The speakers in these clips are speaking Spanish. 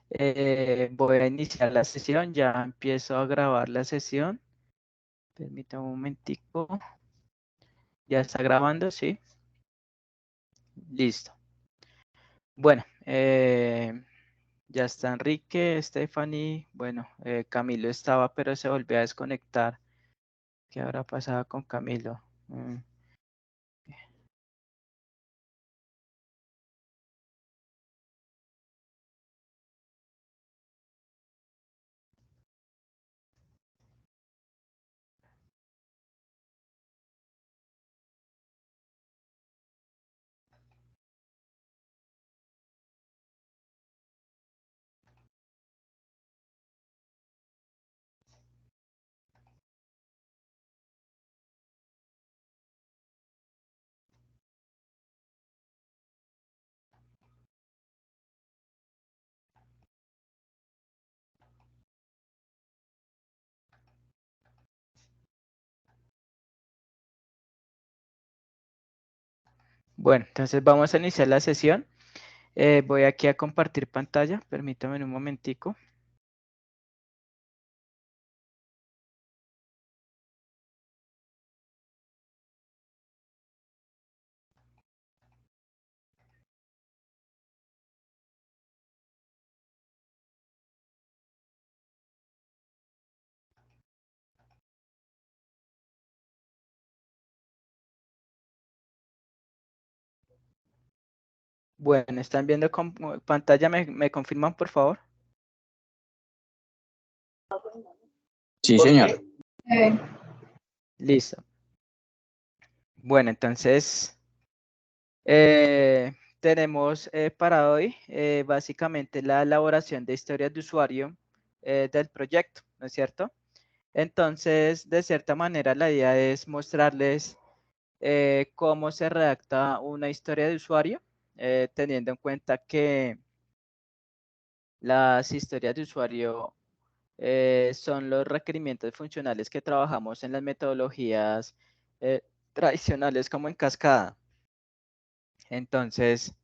Voy a iniciar la sesión, ya empiezo a grabar la sesión. Permítame un momentico. Ya está grabando, ¿sí? Listo. Bueno, ya está Enrique, Stephanie. Bueno, Camilo estaba, pero se volvió a desconectar. ¿Qué habrá pasado con Camilo? Bueno, entonces vamos a iniciar la sesión. Voy aquí a compartir pantalla. Permítame un momentico. Bueno, ¿están viendo pantalla? ¿Me confirman, por favor? Sí, señor. Listo. Bueno, entonces tenemos para hoy básicamente la elaboración de historias de usuario del proyecto, ¿no es cierto? Entonces, de cierta manera, la idea es mostrarles cómo se redacta una historia de usuario, teniendo en cuenta que las historias de usuario son los requerimientos funcionales que trabajamos en las metodologías tradicionales como en cascada. Entonces,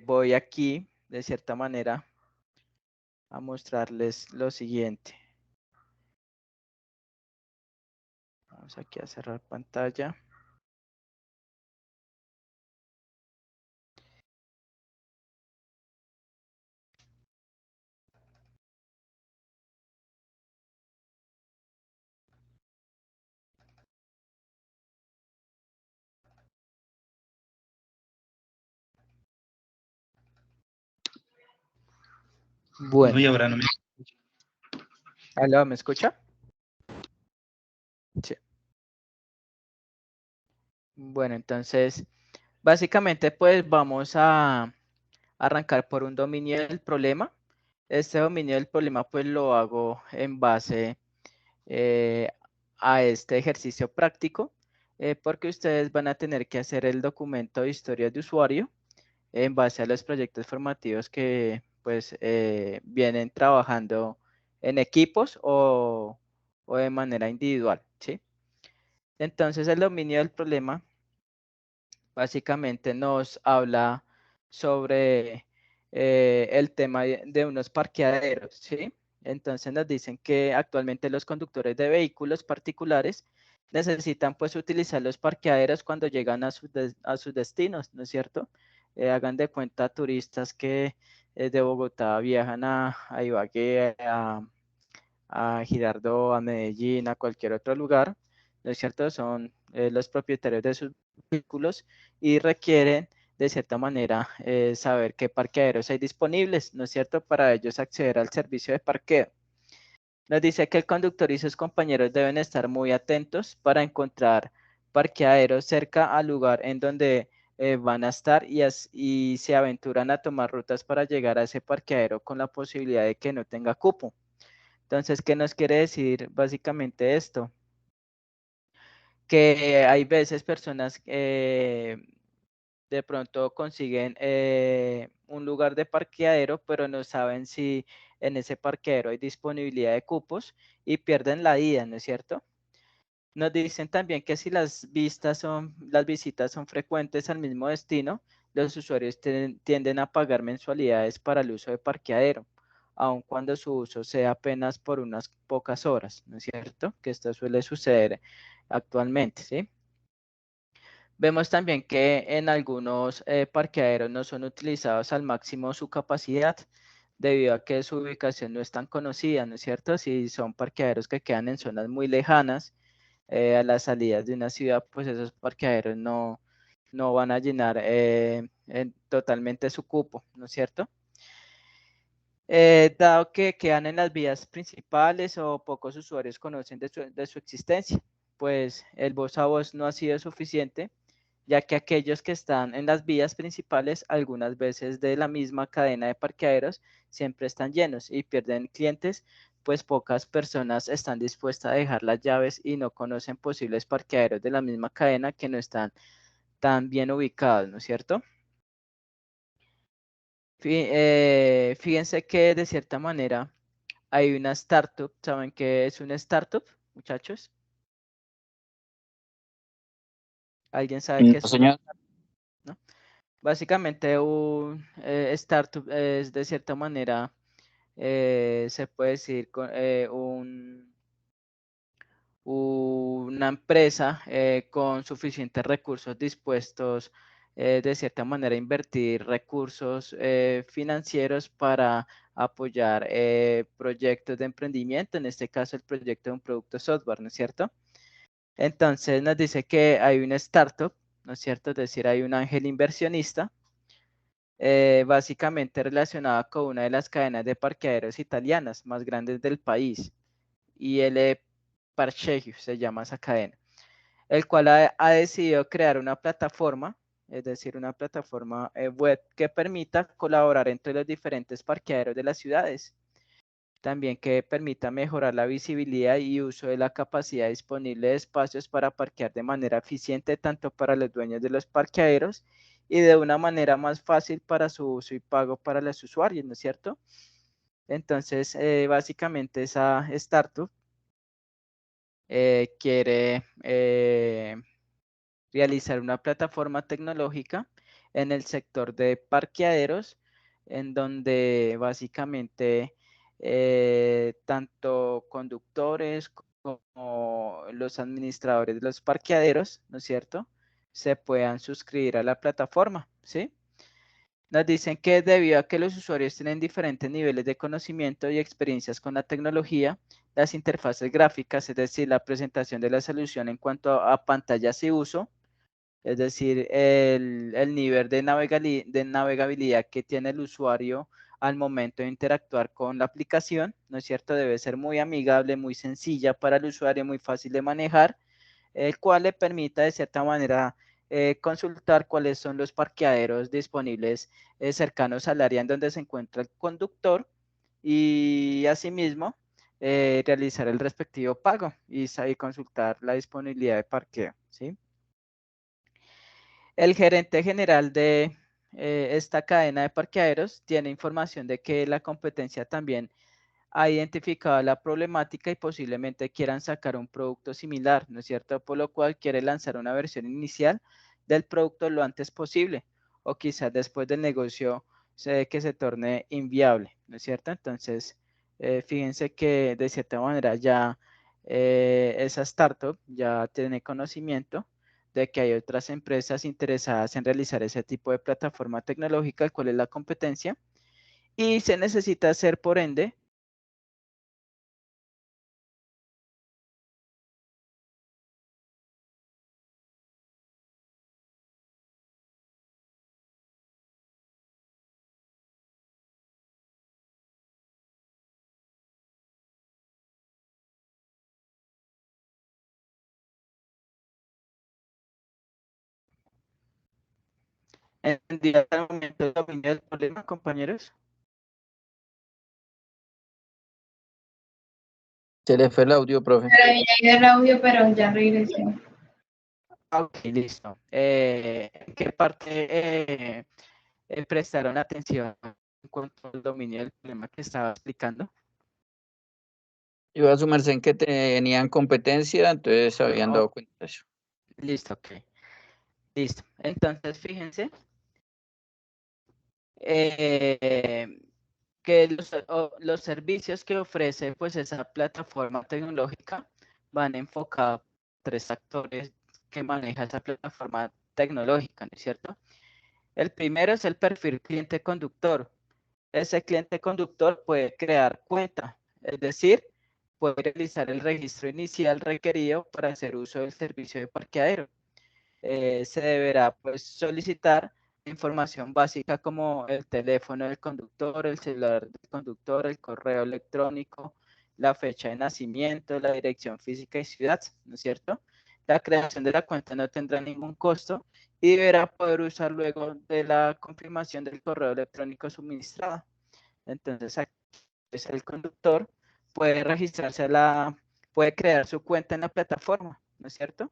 voy aquí, de cierta manera, a mostrarles lo siguiente. Vamos aquí a cerrar pantalla. Bueno. Uy, ahora no me... ¿Aló, me escucha? Sí. Bueno, entonces, básicamente, pues vamos a arrancar por un dominio del problema. Este dominio del problema, pues lo hago en base a este ejercicio práctico, porque ustedes van a tener que hacer el documento de historias de usuario en base a los proyectos formativos que pues vienen trabajando en equipos o de manera individual, ¿sí? Entonces el dominio del problema básicamente nos habla sobre el tema de unos parqueaderos, ¿sí? Entonces nos dicen que actualmente los conductores de vehículos particulares necesitan pues utilizar los parqueaderos cuando llegan a sus destinos, ¿no es cierto? Hagan de cuenta turistas que de Bogotá viajan a Ibagué, a Girardot, a Medellín, a cualquier otro lugar, ¿no es cierto? Son los propietarios de sus vehículos y requieren de cierta manera saber qué parqueaderos hay disponibles, ¿no es cierto? Para ellos acceder al servicio de parqueo. Nos dice que el conductor y sus compañeros deben estar muy atentos para encontrar parqueaderos cerca al lugar en donde van a estar y se aventuran a tomar rutas para llegar a ese parqueadero con la posibilidad de que no tenga cupo. Entonces, ¿qué nos quiere decir básicamente esto? Que hay veces personas de pronto consiguen un lugar de parqueadero, pero no saben si en ese parqueadero hay disponibilidad de cupos y pierden la ida, ¿no es cierto? Nos dicen también que si las visitas son frecuentes al mismo destino, los usuarios tienden a pagar mensualidades para el uso de parqueadero, aun cuando su uso sea apenas por unas pocas horas, ¿no es cierto? Que esto suele suceder actualmente, ¿sí? Vemos también que en algunos parqueaderos no son utilizados al máximo su capacidad debido a que su ubicación no es tan conocida, ¿no es cierto? Si son parqueaderos que quedan en zonas muy lejanas a las salidas de una ciudad, pues esos parqueaderos no van a llenar totalmente su cupo, ¿no es cierto? Dado que quedan en las vías principales o pocos usuarios conocen de su existencia, pues el voz a voz no ha sido suficiente, ya que aquellos que están en las vías principales, algunas veces de la misma cadena de parqueaderos, siempre están llenos y pierden clientes, pues pocas personas están dispuestas a dejar las llaves y no conocen posibles parqueaderos de la misma cadena que no están tan bien ubicados, ¿no es cierto? Fíjense que de cierta manera hay una startup. ¿Saben qué es una startup, muchachos? ¿Alguien sabe qué No, es una señor. startup? ¿No? Básicamente un startup es de cierta manera, se puede decir, una empresa con suficientes recursos dispuestos de cierta manera a invertir recursos financieros para apoyar proyectos de emprendimiento, en este caso el proyecto de un producto software, ¿no es cierto? Entonces nos dice que hay una startup, ¿no es cierto? Es decir, hay un ángel inversionista, básicamente relacionada con una de las cadenas de parqueaderos italianas más grandes del país, IL Parcheggio se llama esa cadena, el cual ha decidido crear una plataforma, es decir, una plataforma web que permita colaborar entre los diferentes parqueaderos de las ciudades. También que permita mejorar la visibilidad y uso de la capacidad disponible de espacios para parquear de manera eficiente tanto para los dueños de los parqueaderos y de una manera más fácil para su uso y pago para los usuarios, ¿no es cierto? Entonces, básicamente esa startup quiere realizar una plataforma tecnológica en el sector de parqueaderos, en donde básicamente tanto conductores como los administradores de los parqueaderos, ¿no es cierto?, se puedan suscribir a la plataforma, ¿sí? Nos dicen que debido a que los usuarios tienen diferentes niveles de conocimiento y experiencias con la tecnología, las interfaces gráficas, es decir, la presentación de la solución en cuanto a pantallas y uso, es decir, el nivel de navegabilidad que tiene el usuario al momento de interactuar con la aplicación, ¿no es cierto? Debe ser muy amigable, muy sencilla para el usuario, muy fácil de manejar, el cual le permita de cierta manera consultar cuáles son los parqueaderos disponibles cercanos al área en donde se encuentra el conductor y asimismo realizar el respectivo pago y consultar la disponibilidad de parqueo, ¿sí? El gerente general de esta cadena de parqueaderos tiene información de que la competencia también ha identificado la problemática y posiblemente quieran sacar un producto similar, ¿no es cierto? Por lo cual quiere lanzar una versión inicial del producto lo antes posible o quizás después del negocio que se torne inviable, ¿no es cierto? Entonces, fíjense que de cierta manera ya esa startup ya tiene conocimiento de que hay otras empresas interesadas en realizar ese tipo de plataforma tecnológica, cuál es la competencia, y se necesita hacer, por ende, ¿entendí hasta el momento el dominio del problema, compañeros? Se le fue el audio, profe. Pero ya el audio, pero ya regresé. Ok, listo. ¿En qué parte prestaron atención en cuanto al dominio del problema que estaba explicando? Iba a sumarse en que tenían competencia, entonces se habían Oh, dado cuenta de eso. listo, ok. Listo. Entonces, fíjense que los servicios que ofrece pues esa plataforma tecnológica van enfocados a 3 actores que maneja esa plataforma tecnológica, ¿no es cierto? El primero es el perfil cliente conductor. Ese cliente conductor puede crear cuenta, es decir, puede realizar el registro inicial requerido para hacer uso del servicio de parqueadero. Se deberá pues solicitar información básica como el teléfono del conductor, el celular del conductor, el correo electrónico, la fecha de nacimiento, la dirección física y ciudad, ¿no es cierto? La creación de la cuenta no tendrá ningún costo y deberá poder usar luego de la confirmación del correo electrónico suministrado. Entonces, aquí pues, el conductor puede registrarse puede crear su cuenta en la plataforma, ¿no es cierto?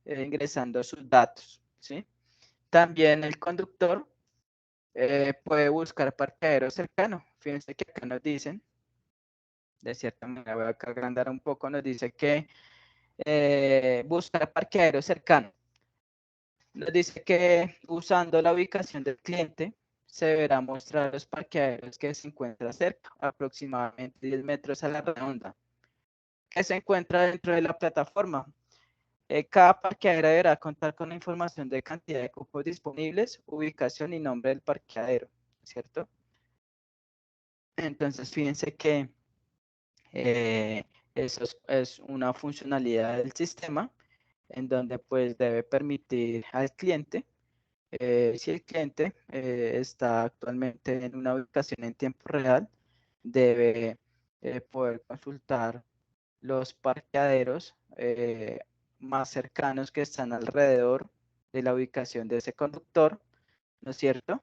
Ingresando sus datos, ¿sí? También el conductor puede buscar parqueadero cercano. Fíjense que acá nos dicen, de cierta manera voy a agrandar un poco, nos dice que buscar parqueadero cercano. Nos dice que usando la ubicación del cliente, se deberá mostrar los parqueaderos que se encuentran cerca, aproximadamente 10 metros a la redonda, que se encuentra dentro de la plataforma. Cada parqueadero deberá contar con la información de cantidad de cupos disponibles, ubicación y nombre del parqueadero, ¿cierto? Entonces, fíjense que eso es una funcionalidad del sistema en donde pues debe permitir al cliente, si el cliente está actualmente en una ubicación en tiempo real, debe poder consultar los parqueaderos más cercanos que están alrededor de la ubicación de ese conductor, ¿no es cierto?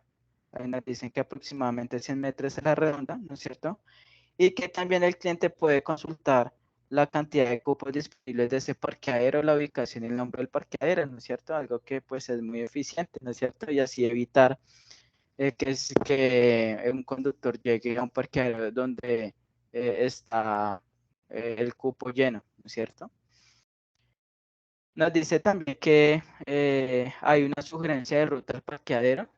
Ahí nos dicen que aproximadamente 100 metros a la redonda, ¿no es cierto? Y que también el cliente puede consultar la cantidad de cupos disponibles de ese parqueadero, la ubicación y el nombre del parqueadero, ¿no es cierto? Algo que pues es muy eficiente, ¿no es cierto? Y así evitar que un conductor llegue a un parqueadero donde está el cupo lleno, ¿no es cierto? Nos dice también que hay una sugerencia de ruta al parqueadero,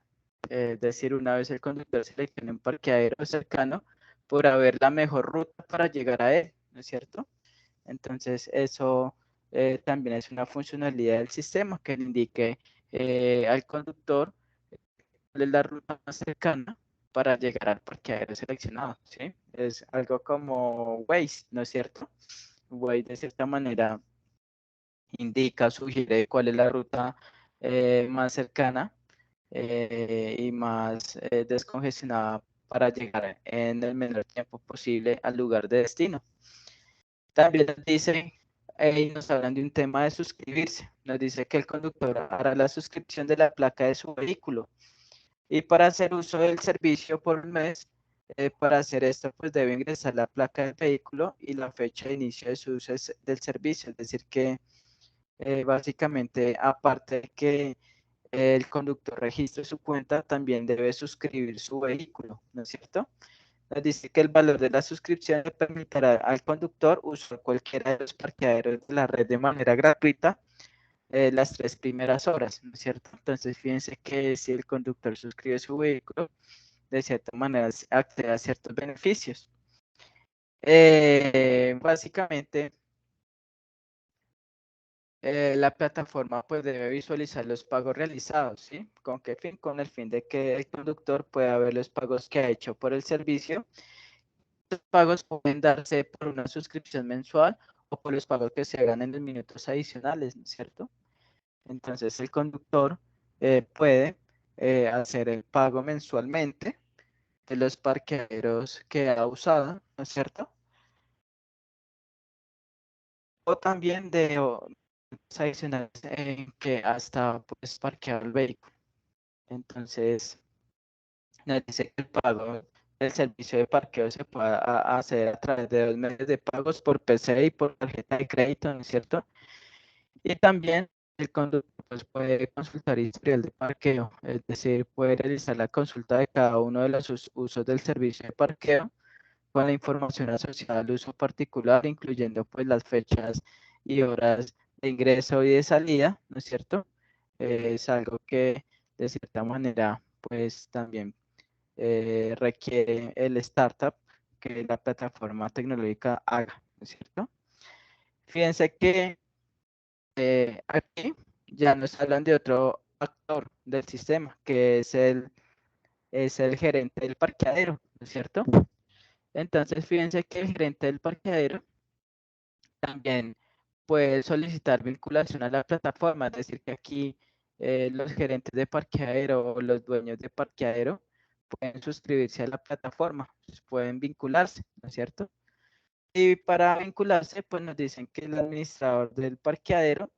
es decir, una vez el conductor seleccione un parqueadero cercano, podrá ver la mejor ruta para llegar a él, ¿no es cierto? Entonces, eso también es una funcionalidad del sistema que le indique al conductor cuál es la ruta más cercana para llegar al parqueadero seleccionado, ¿sí? Es algo como Waze, ¿no es cierto? Waze de cierta manera indica, sugiere cuál es la ruta más cercana y más descongestionada para llegar en el menor tiempo posible al lugar de destino. También nos dice, nos hablan de un tema de suscribirse. Nos dice que el conductor hará la suscripción de la placa de su vehículo y para hacer uso del servicio por un mes, para hacer esto, pues debe ingresar la placa del vehículo y la fecha de inicio de su uso del servicio. Es decir, que básicamente, aparte de que el conductor registre su cuenta, también debe suscribir su vehículo, ¿no es cierto? Nos dice que el valor de la suscripción le permitirá al conductor usar cualquiera de los parqueaderos de la red de manera gratuita las 3 primeras horas, ¿no es cierto? Entonces, fíjense que si el conductor suscribe su vehículo, de cierta manera accede a ciertos beneficios. Básicamente, la plataforma pues debe visualizar los pagos realizados, ¿sí? ¿Con qué fin? Con el fin de que el conductor pueda ver los pagos que ha hecho por el servicio. Los pagos pueden darse por una suscripción mensual o por los pagos que se hagan en los minutos adicionales, ¿no es cierto? Entonces el conductor puede hacer el pago mensualmente de los parqueaderos que ha usado, ¿no es cierto? O también de adicionales en que hasta pues parquear el vehículo. Entonces, nos dice que el pago del servicio de parqueo se puede hacer a través de 2 meses de pagos por PC y por tarjeta de crédito, ¿no es cierto? Y también el conductor pues, puede consultar historial de parqueo, es decir, puede realizar la consulta de cada uno de los usos del servicio de parqueo con la información asociada al uso particular, incluyendo pues las fechas y horas de ingreso y de salida, ¿no es cierto? Es algo que de cierta manera pues también requiere el startup que la plataforma tecnológica haga, ¿no es cierto? Fíjense que aquí ya nos hablan de otro actor del sistema, que es el gerente del parqueadero, ¿no es cierto? Entonces, fíjense que el gerente del parqueadero también puede solicitar vinculación a la plataforma, es decir, que aquí los gerentes de parqueadero o los dueños de parqueadero pueden suscribirse a la plataforma, pues, pueden vincularse, ¿no es cierto? Y para vincularse, pues nos dicen que el administrador del parqueadero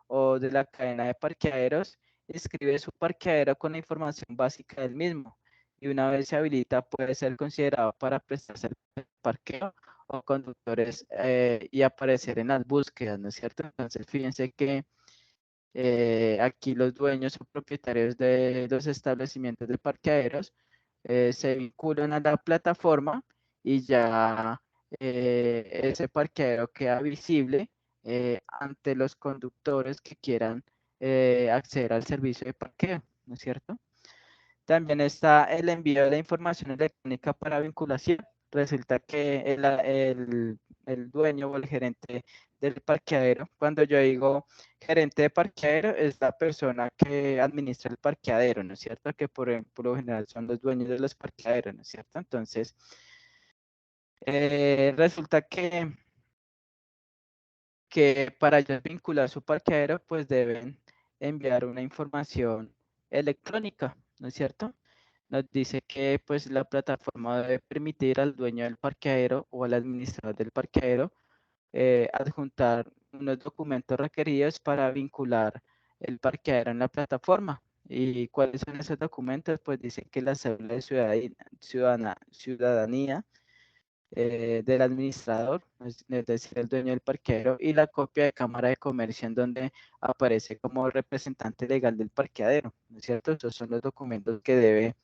o de la cadena de parqueaderos escribe su parqueadero con la información básica del mismo y una vez se habilita puede ser considerado para prestarse el parqueo o conductores y aparecer en las búsquedas, ¿no es cierto? Entonces, fíjense que aquí los dueños o propietarios de los establecimientos de parqueaderos se vinculan a la plataforma y ya ese parqueadero queda visible ante los conductores que quieran acceder al servicio de parqueo, ¿no es cierto? También está el envío de la información electrónica para vinculación. Resulta que el dueño o el gerente del parqueadero, cuando yo digo gerente de parqueadero, es la persona que administra el parqueadero, ¿no es cierto? Que por lo general son los dueños de los parqueaderos, ¿no es cierto? Entonces, resulta que para ellos vincular su parqueadero, pues deben enviar una información electrónica, ¿no es cierto? Nos dice que pues la plataforma debe permitir al dueño del parqueadero o al administrador del parqueadero adjuntar unos documentos requeridos para vincular el parqueadero en la plataforma. ¿Y cuáles son esos documentos? Pues dice que la cédula de ciudadanía del administrador, es decir, el dueño del parqueadero, y la copia de cámara de comercio en donde aparece como representante legal del parqueadero, ¿no es cierto? Esos son los documentos que debe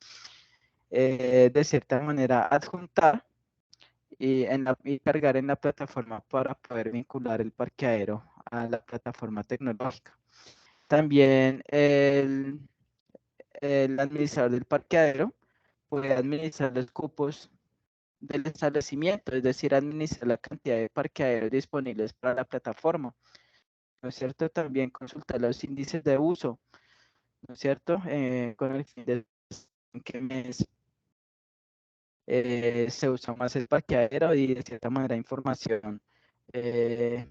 de cierta manera adjuntar y cargar en la plataforma para poder vincular el parqueadero a la plataforma tecnológica. También el administrador del parqueadero puede administrar los cupos del establecimiento, es decir, administrar la cantidad de parqueaderos disponibles para la plataforma, ¿no es cierto? También consultar los índices de uso, ¿no es cierto? Con el fin de en qué mes se usa más el parqueadero y de cierta manera información eh,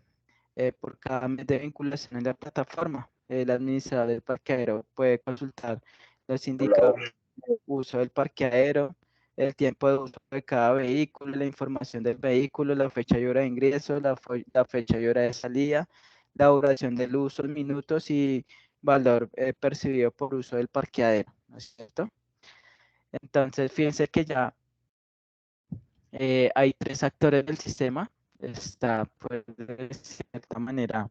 por cada mes de vinculación en la plataforma. El administrador del parqueadero puede consultar los indicadores de uso del parqueadero, el tiempo de uso de cada vehículo, la información del vehículo, la fecha y hora de ingreso, la fecha y hora de salida, la duración del uso en minutos y valor percibido por uso del parqueadero, ¿no es cierto? Entonces, fíjense que ya hay tres actores del sistema. Está, pues, de cierta manera,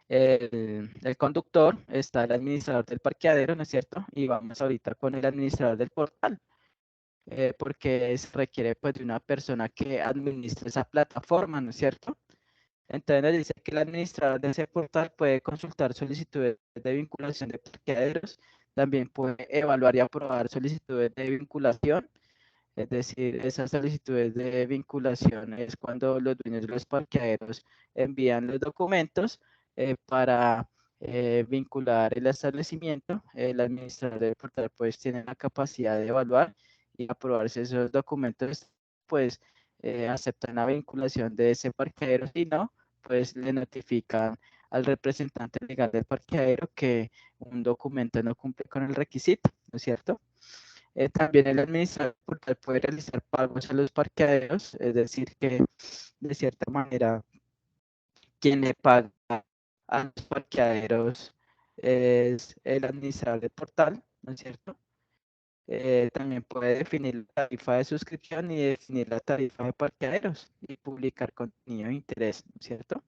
el conductor, está el administrador del parqueadero, ¿no es cierto? Y vamos ahorita con el administrador del portal, porque requiere pues de una persona que administre esa plataforma, ¿no es cierto? Entonces nos dice que el administrador de ese portal puede consultar solicitudes de vinculación de parqueaderos, también puede evaluar y aprobar solicitudes de vinculación. Es decir, esas solicitudes de vinculación es cuando los dueños de los parqueaderos envían los documentos para vincular el establecimiento. El administrador del portal pues tiene la capacidad de evaluar y aprobarse esos documentos, pues aceptan la vinculación de ese parqueadero. Si no, pues le notifican al representante legal del parqueadero que un documento no cumple con el requisito, ¿no es cierto? También el administrador portal puede realizar pagos a los parqueaderos, es decir, que de cierta manera quien le paga a los parqueaderos es el administrador del portal, ¿no es cierto? También puede definir la tarifa de suscripción y definir la tarifa de parqueaderos y publicar contenido de interés, ¿no es cierto?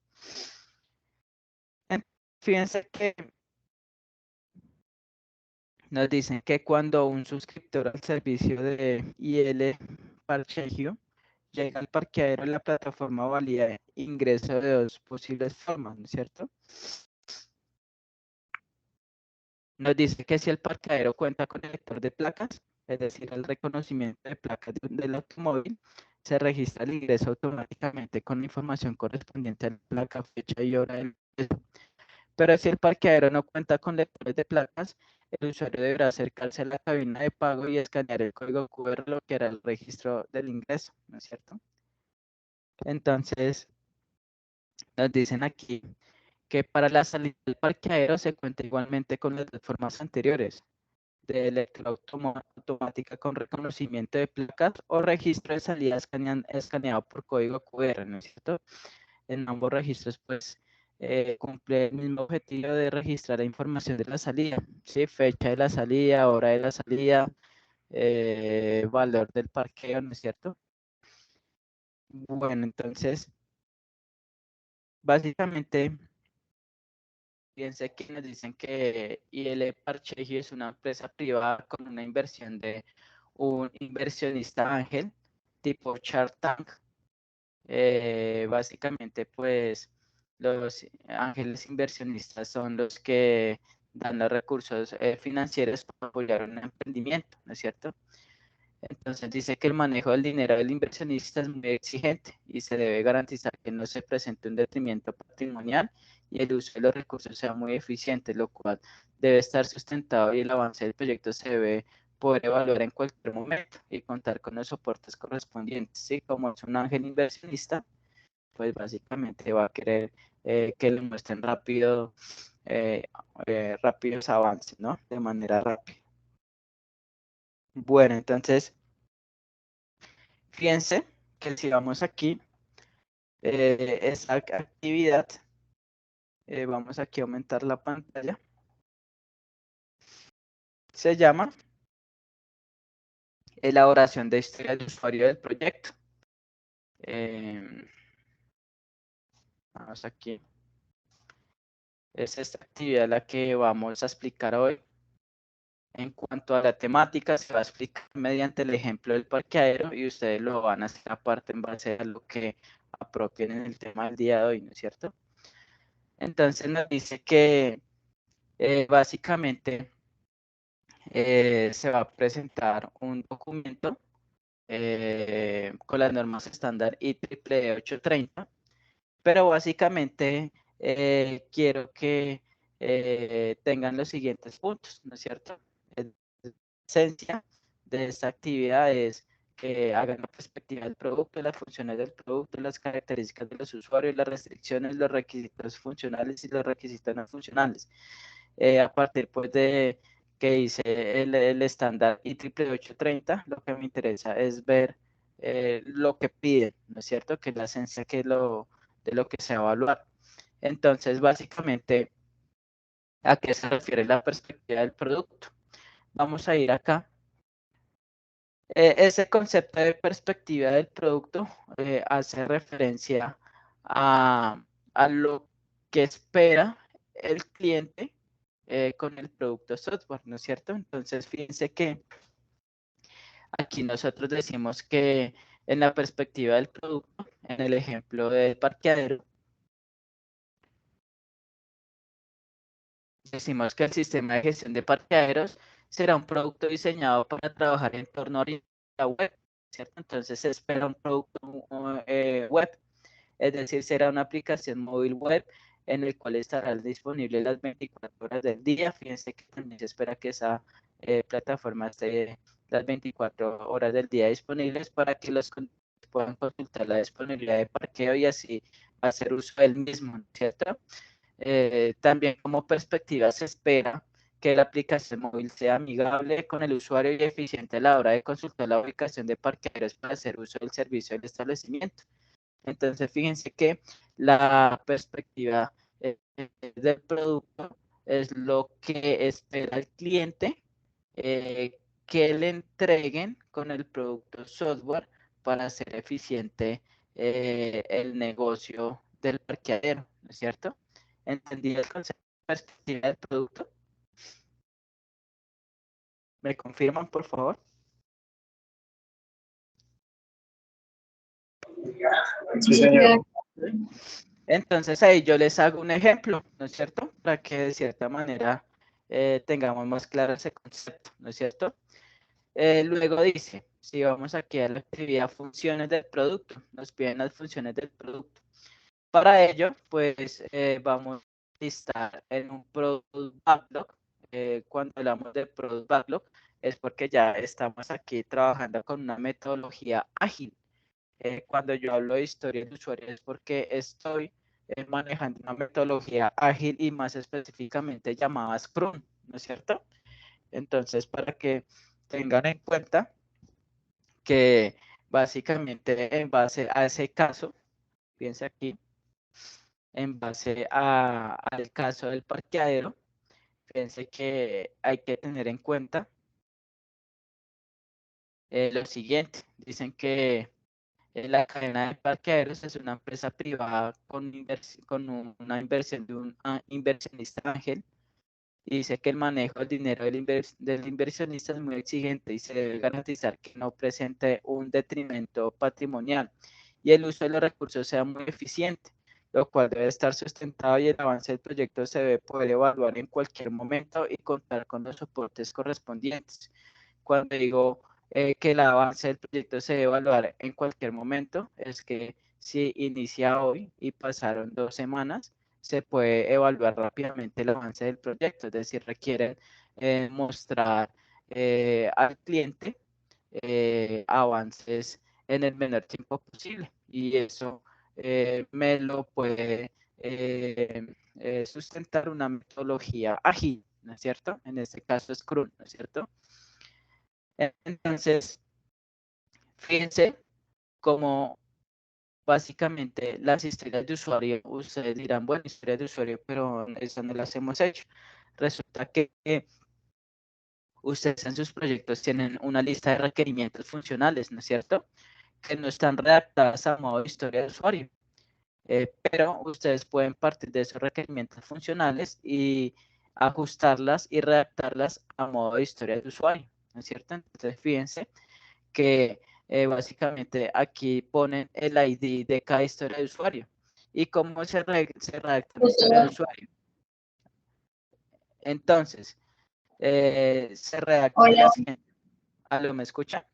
Fíjense que nos dicen que cuando un suscriptor al servicio de IL Parchegio llega al parqueadero, la plataforma valida ingreso de dos posibles formas, ¿no es cierto? Nos dice que si el parqueadero cuenta con el lector de placas, es decir, el reconocimiento de placas del automóvil, se registra el ingreso automáticamente con la información correspondiente a la placa, fecha y hora del ingreso. Pero si el parqueadero no cuenta con lectores de placas, el usuario deberá acercarse a la cabina de pago y escanear el código QR, lo que hará el registro del ingreso, ¿no es cierto? Entonces, nos dicen aquí que para la salida del parqueadero se cuenta igualmente con las dos formas anteriores, de lectura automática con reconocimiento de placas o registro de salida escaneado por código QR, ¿no es cierto? En ambos registros, pues, cumple el mismo objetivo de registrar la información de la salida, ¿sí? Fecha de la salida, hora de la salida, valor del parqueo, ¿no es cierto? Bueno, entonces, básicamente, fíjense que nos dicen que IL Parcheji es una empresa privada con una inversión de un inversionista ángel tipo Shark Tank. Básicamente, pues, los ángeles inversionistas son los que dan los recursos financieros para apoyar un emprendimiento, ¿no es cierto? Entonces dice que el manejo del dinero del inversionista es muy exigente y se debe garantizar que no se presente un detrimento patrimonial y el uso de los recursos sea muy eficiente, lo cual debe estar sustentado y el avance del proyecto se debe poder evaluar en cualquier momento y contar con los soportes correspondientes. ¿Sí? Como es un ángel inversionista, pues básicamente va a querer que le muestren rápidos avances, ¿no? De manera rápida. Bueno, entonces, fíjense que si vamos aquí, esa actividad, vamos aquí a aumentar la pantalla, se llama elaboración de historia de usuario del proyecto. Vamos aquí. Es esta actividad la que vamos a explicar hoy. En cuanto a la temática, se va a explicar mediante el ejemplo del parqueadero y ustedes lo van a hacer aparte en base a lo que apropien en el tema del día de hoy, ¿no es cierto? Entonces nos dice que básicamente se va a presentar un documento con las normas estándar IEEE 830, pero básicamente quiero que tengan los siguientes puntos, ¿no es cierto? La esencia de esta actividad es que hagan una perspectiva del producto, las funciones del producto, las características de los usuarios, las restricciones, los requisitos funcionales y los requisitos no funcionales. A partir pues de que dice el estándar IEEE 830, lo que me interesa es ver lo que piden, ¿no es cierto? Que es la esencia de lo que se va a evaluar. Entonces, básicamente, ¿a qué se refiere la perspectiva del producto? Vamos a ir acá. Ese concepto de perspectiva del producto hace referencia a lo que espera el cliente con el producto software, ¿no es cierto? Entonces, fíjense que aquí nosotros decimos que en la perspectiva del producto, en el ejemplo del parqueadero, decimos que el sistema de gestión de parqueaderos será un producto diseñado para trabajar en torno a la web, ¿cierto? Entonces se espera un producto web, es decir, será una aplicación móvil web en el cual estará disponible las 24 horas del día. Fíjense que también se espera que esa plataforma esté las 24 horas del día disponibles para que los puedan consultar la disponibilidad de parqueo y así hacer uso del mismo, ¿cierto? También como perspectiva se espera que la aplicación móvil sea amigable con el usuario y eficiente a la hora de consultar la ubicación de parqueaderos para hacer uso del servicio del establecimiento. Entonces, fíjense que la perspectiva del producto es lo que espera el cliente que le entreguen con el producto software para hacer eficiente el negocio del parqueadero, ¿no es cierto? ¿Entendí el concepto de perspectiva del producto? ¿Me confirman, por favor? Sí, señor. Entonces ahí yo les hago un ejemplo, ¿no es cierto? Para que de cierta manera tengamos más claro ese concepto, ¿no es cierto? Luego dice, si vamos aquí a la actividad funciones del producto, nos piden las funciones del producto. Para ello, pues vamos a listar en un Product Backlog. Cuando hablamos de Product Backlog, es porque ya estamos aquí trabajando con una metodología ágil. Cuando yo hablo de historia de usuario es porque estoy manejando una metodología ágil y más específicamente llamada Scrum, ¿no es cierto? Entonces, para que tengan en cuenta que básicamente en base a ese caso, piensa aquí, en base al caso del parqueadero, fíjense que hay que tener en cuenta lo siguiente. Dicen que la cadena de parqueaderos es una empresa privada con una inversión de un inversionista ángel. Y dice que el manejo del dinero del inversionista es muy exigente y se debe garantizar que no presente un detrimento patrimonial y el uso de los recursos sea muy eficiente, lo cual debe estar sustentado y el avance del proyecto se debe poder evaluar en cualquier momento y contar con los soportes correspondientes. Cuando digo que el avance del proyecto se debe evaluar en cualquier momento, es que si inicia hoy y pasaron 2 semanas, se puede evaluar rápidamente el avance del proyecto, es decir, requiere mostrar al cliente avances en el menor tiempo posible y eso me lo puede sustentar una metodología ágil, ¿no es cierto? En este caso Scrum, ¿no es cierto? Entonces, fíjense cómo básicamente las historias de usuario, ustedes dirán, bueno, historias de usuario, pero eso no las hemos hecho. Resulta que ustedes en sus proyectos tienen una lista de requerimientos funcionales, ¿no es cierto? Que no están redactadas a modo de historia de usuario. Pero ustedes pueden partir de esos requerimientos funcionales y ajustarlas y redactarlas a modo de historia de usuario, ¿no es cierto? Entonces, fíjense que básicamente aquí ponen el ID de cada historia de usuario. ¿Y cómo se redacta una historia de usuario? Entonces, se redacta de Hola, la siguiente. ¿Aló, me escucha?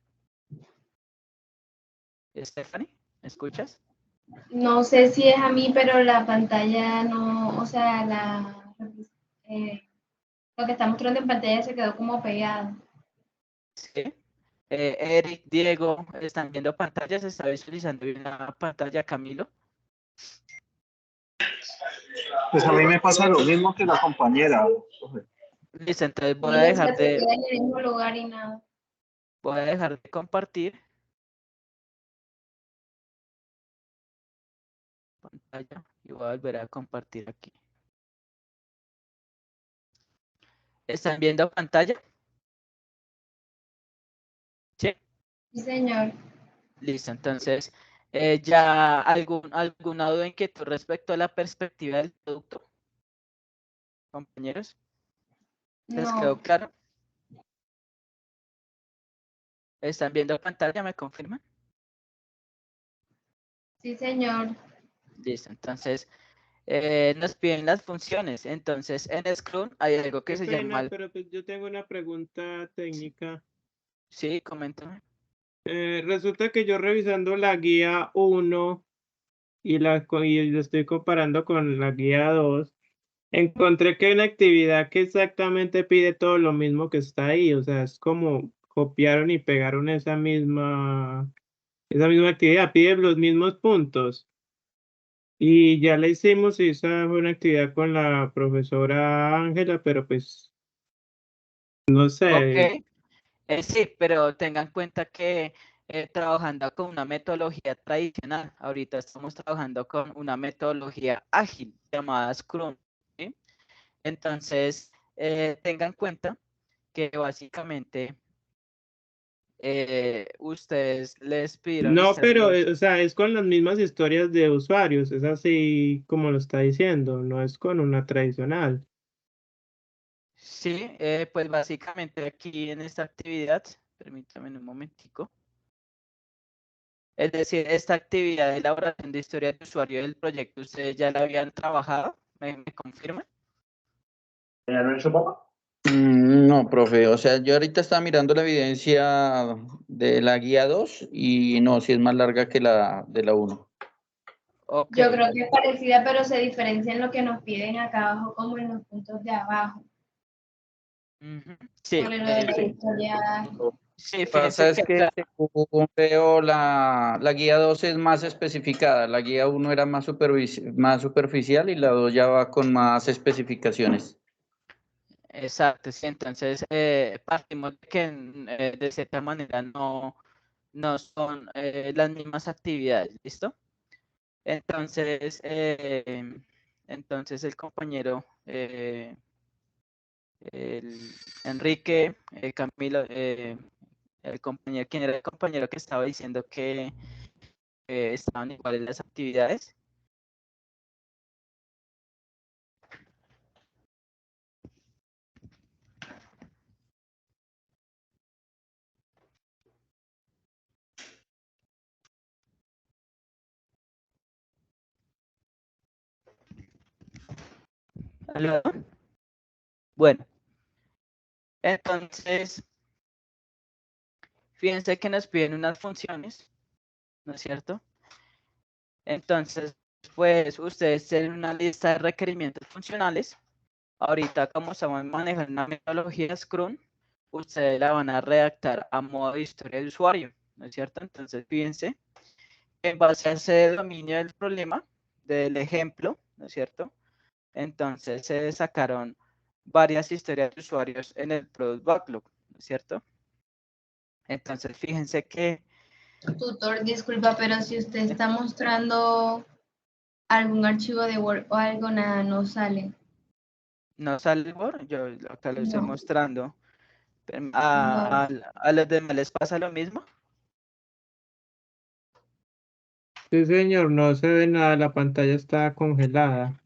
Stephanie, ¿me escuchas? no sé si es a mí, pero la pantalla no, o sea, lo que está mostrando en pantalla se quedó como pegado. Sí. Eric, Diego, ¿están viendo pantallas? ¿Se está visualizando bien la pantalla, Camilo? Pues a mí me pasa lo mismo que la compañera. Listo, entonces Y ella se queda en el mismo lugar y nada. voy a dejar de compartir pantalla y voy a volver a compartir aquí. ¿Están viendo pantalla? Sí. Sí, señor. Listo, entonces, ¿ya alguna duda, inquietud respecto a la perspectiva del producto, compañeros? ¿Les quedó No, claro? ¿Están viendo pantalla? ¿Me confirman? sí, señor. Listo, entonces, nos piden las funciones. Entonces, en Scrum hay algo que Qué se pena, llama... pero pues yo tengo una pregunta técnica. Sí, coméntame. Resulta que yo revisando la guía 1 y la estoy comparando con la guía 2, encontré que hay una actividad que exactamente pide todo lo mismo que está ahí. O sea, es como copiaron y pegaron esa misma actividad, pide los mismos puntos. Y ya la hicimos y esa fue una actividad con la profesora Ángela, pero pues no Ok, sé. sí, pero tengan en cuenta que trabajando con una metodología tradicional, ahorita estamos trabajando con una metodología ágil llamada Scrum, ¿sí? Entonces, tengan en cuenta que básicamente ustedes les pidieron No, listar pero, los... o sea, es con las mismas historias de usuarios, es así como lo está diciendo, no es con una tradicional. Sí, pues básicamente aquí en esta actividad, permítanme un momentico. Es decir, esta actividad de elaboración de historia de usuario del proyecto, ¿ustedes ya la habían trabajado? ¿Me confirman? ¿Ya no he hecho papá? No, profe, o sea, yo ahorita estaba mirando la evidencia de la guía 2 y no, sí es más larga que la de la 1. Ok, Yo creo que es parecida, pero se diferencia en lo que nos piden acá abajo, como en los puntos de abajo. ujú, sí, Sobre lo de la historia. sí, Lo que fíjense pasa es que que acá, según veo la guía 2 es más especificada, la guía 1 era más, más superficial y la 2 ya va con más especificaciones. exacto, sí, entonces partimos de que de cierta manera no son las mismas actividades, ¿listo? Entonces, entonces el compañero el Enrique, Camilo, el compañero, ¿quién era el compañero que estaba diciendo que estaban iguales las actividades? ¿Aló? Bueno, entonces, fíjense que nos piden unas funciones, ¿no es cierto? Entonces, pues ustedes tienen una lista de requerimientos funcionales. Ahorita, como estamos manejando una metodología Scrum, ustedes la van a redactar a modo de historia de usuario, ¿no es cierto? Entonces, fíjense, en base a ese dominio del problema, del ejemplo, ¿no es cierto? Entonces, se sacaron varias historias de usuarios en el Product Backlog, ¿no es cierto? Entonces, fíjense que Tutor, disculpa, pero si usted está mostrando algún archivo de Word o algo, nada, no sale. no sale el Word, yo acá lo estoy No, mostrando. no. ¿A los demás les pasa lo mismo? Sí, señor, no se ve nada, la pantalla está congelada.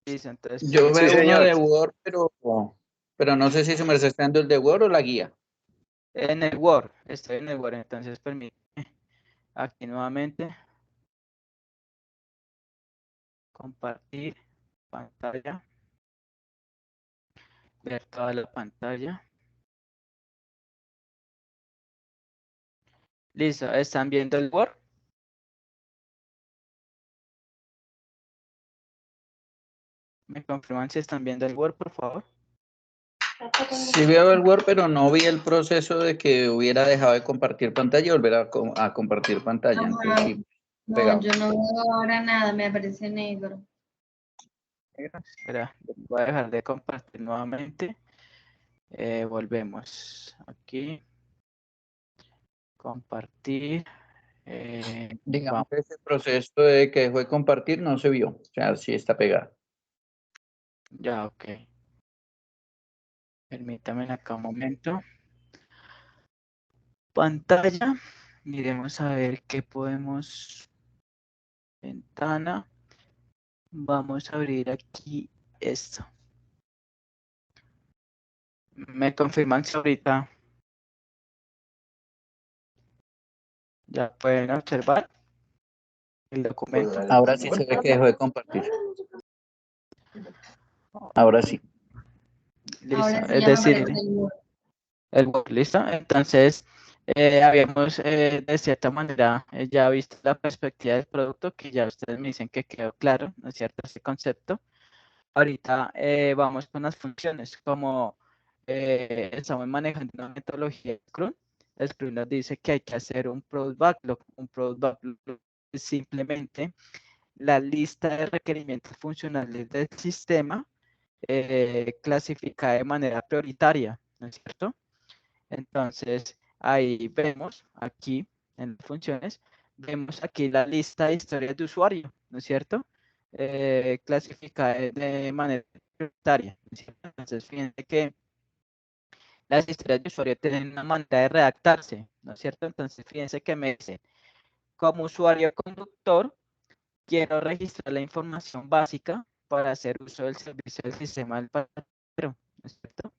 Listo, entonces Yo Sí, veo uno señor. de Word, pero no sé si su merced está dando el de Word o la guía. en el Word, estoy en el Word, entonces permítame aquí nuevamente compartir pantalla, ver toda la pantalla. Listo, ¿están viendo el Word? ¿Me confirman si están viendo el Word, por favor? Sí veo el Word, pero no vi el proceso de que hubiera dejado de compartir pantalla y volver a compartir pantalla. Entonces Ajá. sí, No, pegado. yo no veo ahora nada, me aparece negro. Espera, voy a dejar de compartir nuevamente. Volvemos aquí. Compartir. Digamos Vamos, que ese proceso de que dejó de compartir no se vio. O sea, sí está pegado. ya, ok. Permítame acá un momento. Pantalla. Miremos a ver qué podemos. Ventana. Vamos a abrir aquí esto. Me confirman si ahorita ya pueden observar el documento. Ahora sí se ve que dejó de compartir. Ahora sí. Listo. Ahora sí Es ya me aparece decir, el Word. el Word, listo. Entonces, habíamos de cierta manera ya visto la perspectiva del producto, que ya ustedes me dicen que quedó claro, ¿no es cierto? Este concepto. Ahorita vamos con las funciones. Como estamos manejando una metodología Scrum, Scrum nos dice que hay que hacer un Product Backlog. Un Product Backlog es simplemente la lista de requerimientos funcionales del sistema clasificada de manera prioritaria, ¿no es cierto? Entonces, ahí vemos, aquí en las funciones, vemos aquí la lista de historias de usuario, ¿no es cierto? Clasificada de manera prioritaria, ¿no es cierto? Entonces, fíjense que las historias de usuario tienen una manera de redactarse, ¿no es cierto? Entonces, fíjense que me dice, como usuario conductor, quiero registrar la información básica para hacer uso del servicio del sistema del pasajero, ¿no es cierto?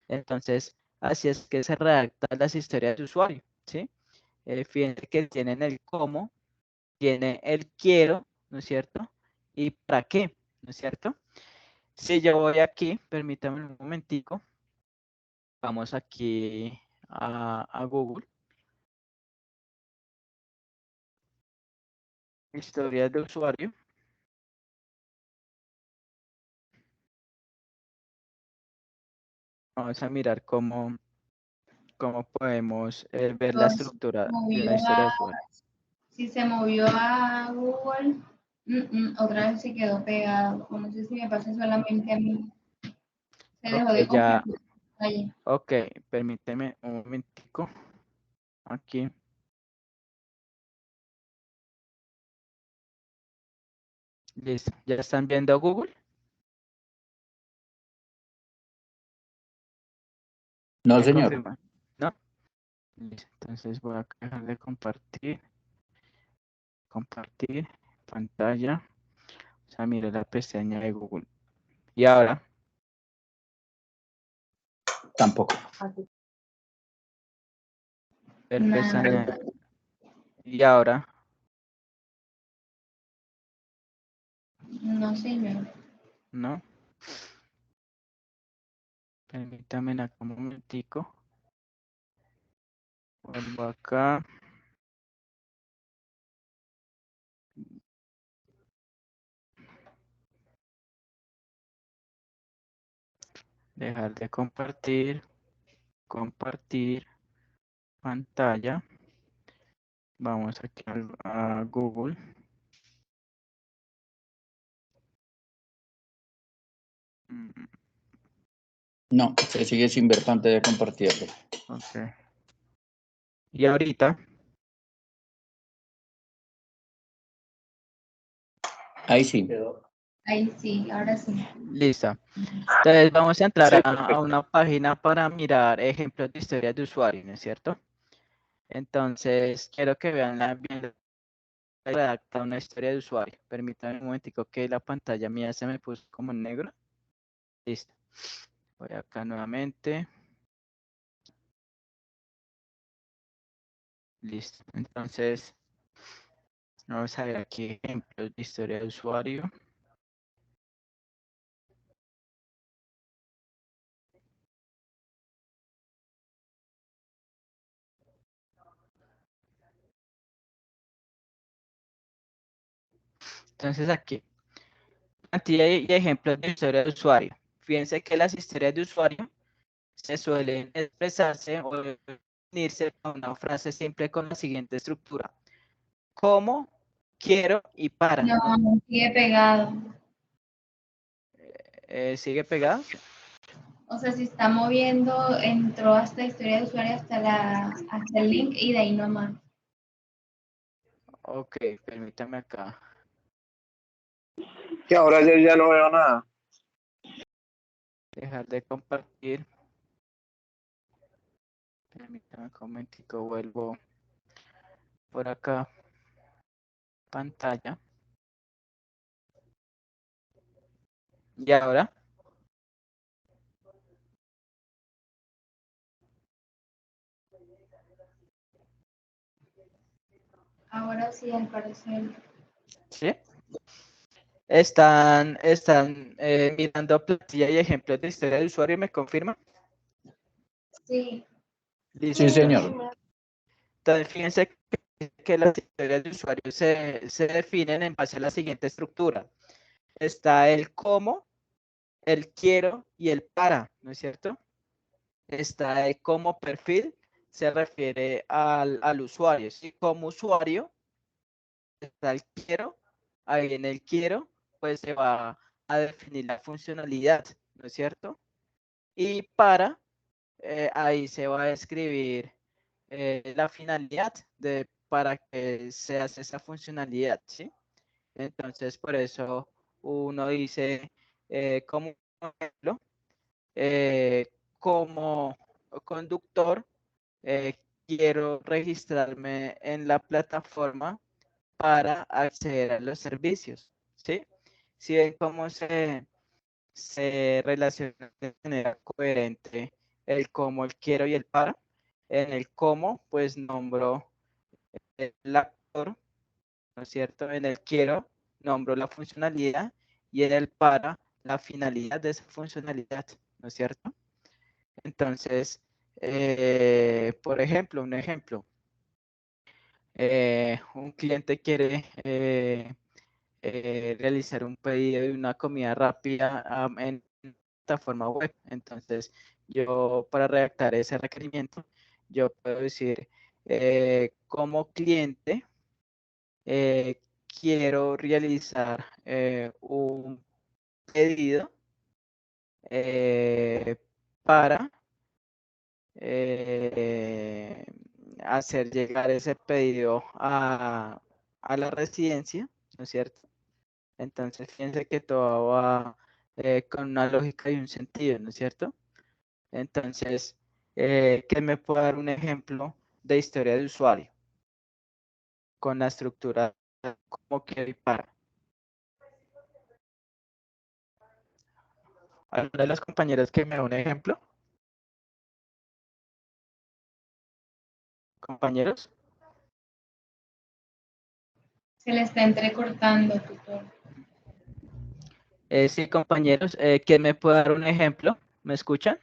Entonces, así es que se redactan las historias de usuario, ¿sí? Fíjense que tienen el cómo, tiene el quiero, ¿no es cierto? Y para qué, ¿no es cierto? Si yo voy aquí, permítame un momentico, Vamos aquí a Google. Historia de usuario. Vamos a mirar cómo podemos ver la Entonces, estructura de movió una historia de a- usuario. si se movió a Google, otra vez se quedó pegado. O no sé si me pasa solamente a mí. Se dejó de Ok, ya. compartir. Ahí. Ok, permíteme un momentico. Aquí. Listo. ¿Ya están viendo Google? No, ¿Me señor. confirman? ¿No? Listo. Entonces voy a dejar de compartir. Compartir pantalla. O sea, mire la pestaña de Google. Y ahora, Tampoco. ver Nada. pestaña. Y ahora, No, señor. ¿no? Permítame acá un momentico. Vuelvo acá. Dejar de compartir. Compartir pantalla. Vamos aquí a Google. No, se sigue sin ver antes de compartirlo. Ok. Y ahorita, Ahí sí. Ahí sí, ahora sí. listo. Entonces vamos a entrar Sí, a perfecto. una página para mirar ejemplos de historias de usuario, ¿no es cierto? Entonces, quiero que vean bien redacta una historia de usuario. Permítanme un momentico que la pantalla mía se me puso como en negro. Listo. Voy acá nuevamente. Listo. Entonces, vamos a ver aquí ejemplos de historia de usuario. Entonces aquí, cantidad y ejemplos de historia de usuario. Fíjense que las historias de usuario se suelen expresarse o definirse con una frase simple con la siguiente estructura. Como, quiero y para. No, ¿No? sigue pegado. ¿Sigue pegado? O sea, si está moviendo, entró hasta historia de usuario hasta el link y de ahí nomás. Ok, permítame acá. Que ahora yo ya no veo nada. Dejar de compartir. Permítame un momentico, vuelvo por acá. Pantalla. Y ahora, Ahora sí, al parecer. ¿sí? Están mirando plantilla y ejemplos de historia de usuario, ¿me confirman? Sí. Listo. Sí, señor. Entonces, fíjense que las historias de usuario se definen en base a la siguiente estructura. Está el cómo, el quiero y el para, ¿no es cierto? Está el como perfil, se refiere al usuario. ¿Sí? Como usuario, está el quiero, ahí en el quiero, pues se va a definir la funcionalidad, ¿no es cierto? Y para, ahí se va a escribir la finalidad para que se hace esa funcionalidad, ¿sí? Entonces, por eso uno dice, como ejemplo, como conductor, quiero registrarme en la plataforma para acceder a los servicios, ¿sí? Si ven cómo se relaciona de manera coherente el cómo, el quiero y el para. En el cómo, pues nombro el actor, ¿no es cierto? En el quiero, nombro la funcionalidad y en el para, la finalidad de esa funcionalidad, ¿no es cierto? Entonces, por ejemplo, un ejemplo. Un cliente quiere realizar un pedido de una comida rápida en plataforma web. Entonces, yo para redactar ese requerimiento, yo puedo decir, como cliente, quiero realizar un pedido para hacer llegar ese pedido a la residencia, ¿no es cierto? Entonces, fíjense que todo va con una lógica y un sentido, ¿no es cierto? Entonces, ¿qué me puede dar un ejemplo de historia de usuario? Con la estructura como quiero y para. ¿Alguna de las compañeras que me da un ejemplo? Compañeros. Se le está entrecortando, tutor. Sí, compañeros, ¿quién me puede dar un ejemplo? ¿Me escuchan?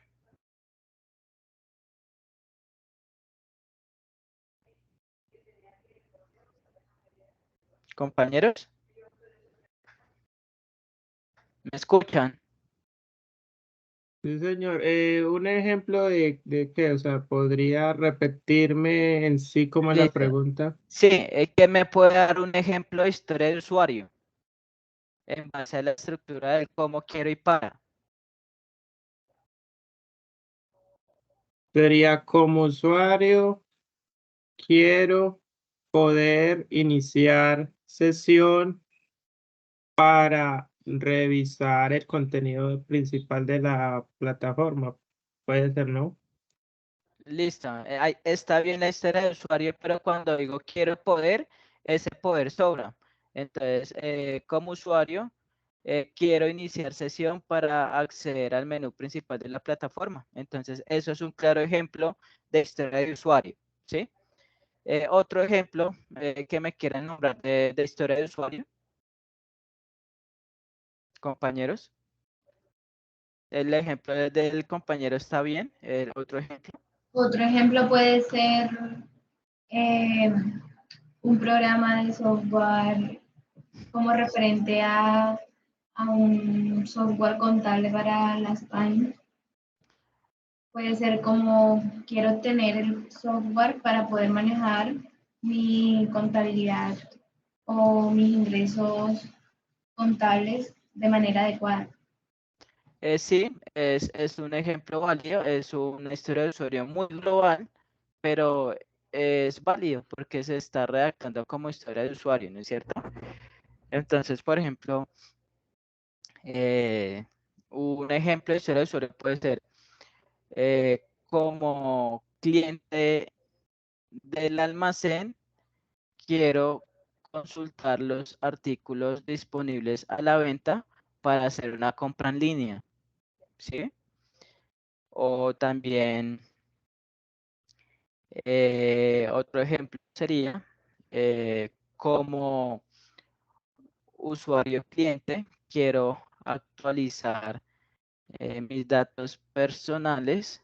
Compañeros, ¿me escuchan? Sí, señor. Un ejemplo de qué, o sea, ¿podría repetirme en sí como la Listo. pregunta? Sí, ¿quién me puede dar un ejemplo de historia de usuario? En base a la estructura del cómo quiero y para. Sería como usuario, quiero poder iniciar sesión para revisar el contenido principal de la plataforma. Puede ser, ¿no? Listo, está bien la historia de usuario, pero cuando digo quiero poder, ese poder sobra. Entonces, como usuario, quiero iniciar sesión para acceder al menú principal de la plataforma. Entonces, eso es un claro ejemplo de historia de usuario, ¿sí? Otro ejemplo que me quieran nombrar de historia de usuario, compañeros. El ejemplo del compañero está bien. El otro ejemplo. Otro ejemplo puede ser un programa de software como referente a un software contable para las PAIN. Puede ser como quiero tener el software para poder manejar mi contabilidad o mis ingresos contables de manera adecuada. Sí, es un ejemplo válido, es una historia de usuario muy global, pero es válido porque se está redactando como historia de usuario, ¿no es cierto? Entonces, por ejemplo, un ejemplo de historia de usuario puede ser como cliente del almacén, quiero consultar los artículos disponibles a la venta para hacer una compra en línea, ¿sí? O también otro ejemplo sería como usuario cliente, quiero actualizar mis datos personales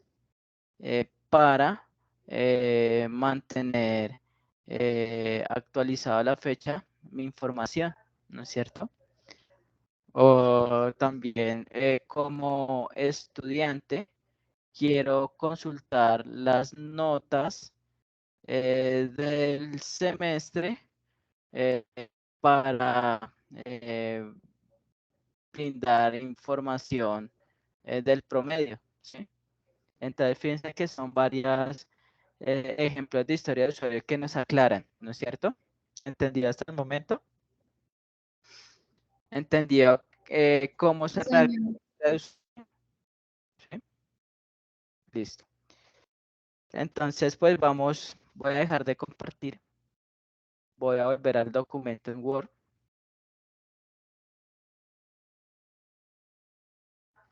para mantener actualizada a la fecha mi información, ¿no es cierto? O también como estudiante, quiero consultar las notas del semestre eh, para brindar información del promedio, ¿sí? Entonces, fíjense que son varias ejemplos de historia de usuario que nos aclaran, ¿no es cierto? ¿Entendido hasta el momento? ¿Entendió cómo se redacta Señor. la historia de usuario? ¿Sí? Listo. Entonces, pues vamos, voy a dejar de compartir. Voy a volver al documento en Word.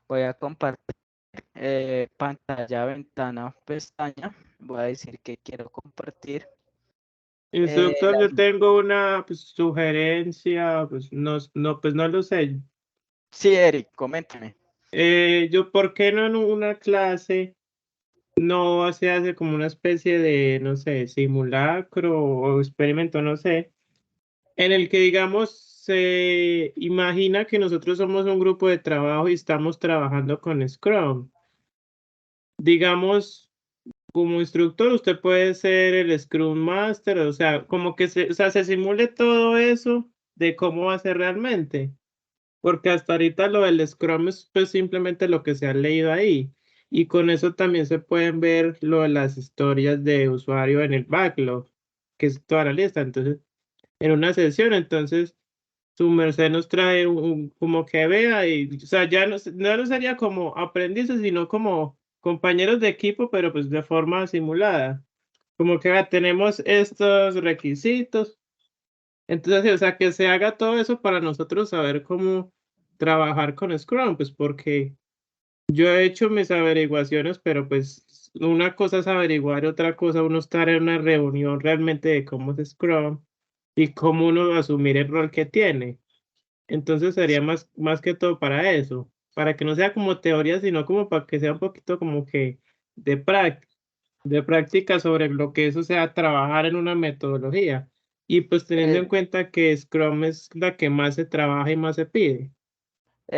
Voy a compartir pantalla, ventana, pestaña. Voy a decir que quiero compartir. Instructor, La- yo tengo una pues, sugerencia, pues no lo sé. Sí, Eric, coméntame. ¿Por qué no en una clase no se hace como una especie de, no sé, simulacro o experimento, no sé, en el que, digamos, se imagina que nosotros somos un grupo de trabajo y estamos trabajando con Scrum. Digamos, como instructor, usted puede ser el Scrum Master, o sea, como que se simule todo eso de cómo va a ser realmente. Porque hasta ahorita lo del Scrum es pues simplemente lo que se ha leído ahí. Y con eso también se pueden ver lo de las historias de usuario en el backlog, que es toda la lista. Entonces, en una sesión, entonces, su merced nos trae como que vea y, o sea, ya no sería como aprendices, sino como compañeros de equipo, pero pues de forma simulada. Como que vea, tenemos estos requisitos. Entonces, o sea, que se haga todo eso para nosotros saber cómo trabajar con Scrum, pues porque yo he hecho mis averiguaciones, pero pues una cosa es averiguar, otra cosa uno estar en una reunión realmente de cómo es Scrum y cómo uno asumir el rol que tiene. Entonces sería más que todo para eso, para que no sea como teoría, sino como para que sea un poquito como que de práctica sobre lo que eso sea trabajar en una metodología. Y pues teniendo en Eh, cuenta que Scrum es la que más se trabaja y más se pide.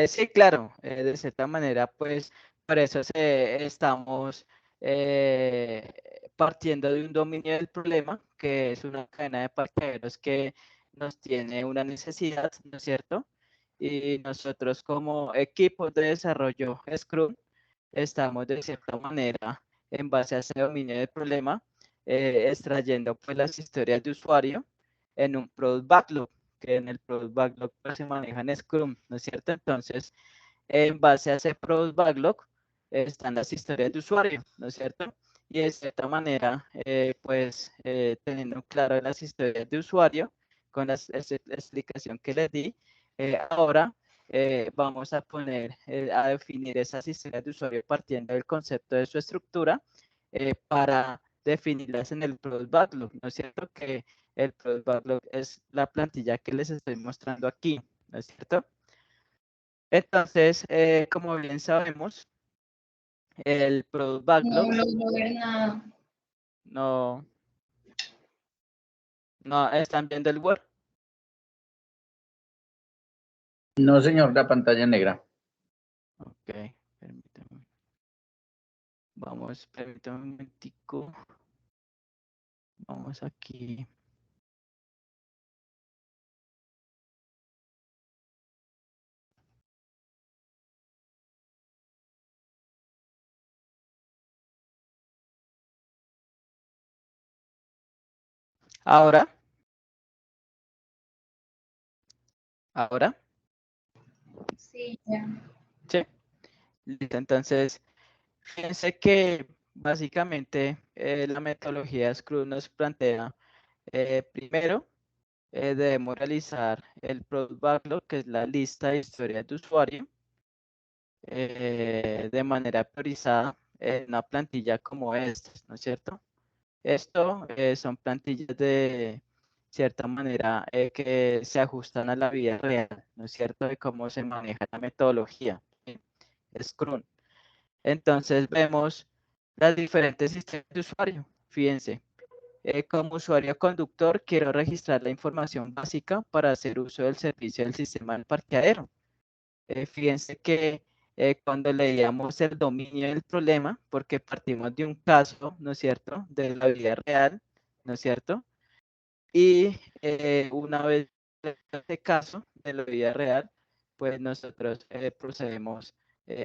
sí, claro, de cierta manera, pues por eso estamos partiendo de un dominio del problema, que es una cadena de parteros que nos tiene una necesidad, ¿no es cierto? Y nosotros como equipos de desarrollo Scrum estamos de cierta manera, en base a ese dominio del problema, extrayendo pues las historias de usuario en un product backlog, que en el product backlog pues, se maneja en Scrum, ¿no es cierto? Entonces, en base a ese product backlog están las historias de usuario, ¿no es cierto? Y de cierta manera, pues teniendo claro las historias de usuario, con la explicación que les di, ahora vamos a poner, a definir esas historias de usuario partiendo del concepto de su estructura para definirlas en el product backlog, ¿no es cierto? Que el product backlog es la plantilla que les estoy mostrando aquí, ¿no es cierto? Entonces, como bien sabemos, el product No backlog logro ver nada. no, no están viendo el Word. No, señor, la pantalla negra. Ok, permítame. Vamos, permítame un momentico. Vamos aquí. Ahora, ahora, Sí, ya. sí. Listo, entonces, fíjense que básicamente la metodología Scrum nos plantea, primero, debemos realizar el product backlog, que es la lista de historias de usuario, de manera priorizada en una plantilla como esta, ¿no es cierto? Esto son plantillas de cierta manera que se ajustan a la vida real, ¿no es cierto? De cómo se maneja la metodología, ¿sí? Scrum. Entonces vemos las diferentes sistemas de usuario. Fíjense, como usuario conductor quiero registrar la información básica para hacer uso del servicio del sistema del parqueadero. Fíjense que cuando leíamos el dominio del problema, porque partimos de un caso, ¿no es cierto?, de la vida real, ¿no es cierto? Y una vez en este caso de la vida real, pues nosotros procedemos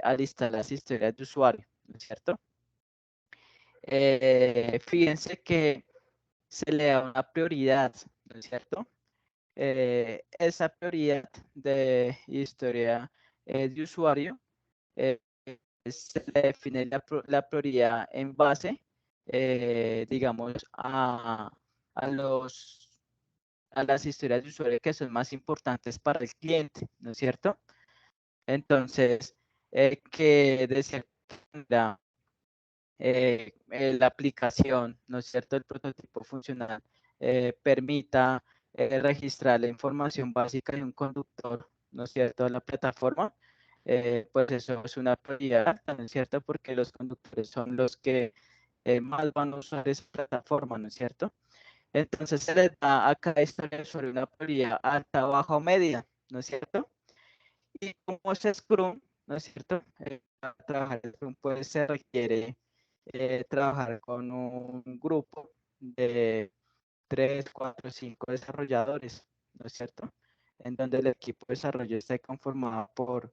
a listar las historias de usuario, ¿no es cierto? Fíjense que se le da una prioridad, ¿no es cierto? Esa prioridad de historia de usuario eh, se le define la prioridad en base, digamos, a, los, a las historias de usuario que son más importantes para el cliente, ¿no es cierto? Entonces, que de cierta manera la aplicación, ¿no es cierto?, el prototipo funcional permita registrar la información básica de un conductor, ¿no es cierto?, de la plataforma, pues eso es una prioridad, ¿no es cierto?, porque los conductores son los que más van a usar esa plataforma, ¿no es cierto? Entonces se les da acá historia sobre una prioridad alta, baja o media, ¿no es cierto? Y como es Scrum, ¿no es cierto? Para trabajar en Scrum pues se requiere trabajar con un grupo de 3, 4, 5 desarrolladores, ¿no es cierto? En donde el equipo de desarrollo está conformado por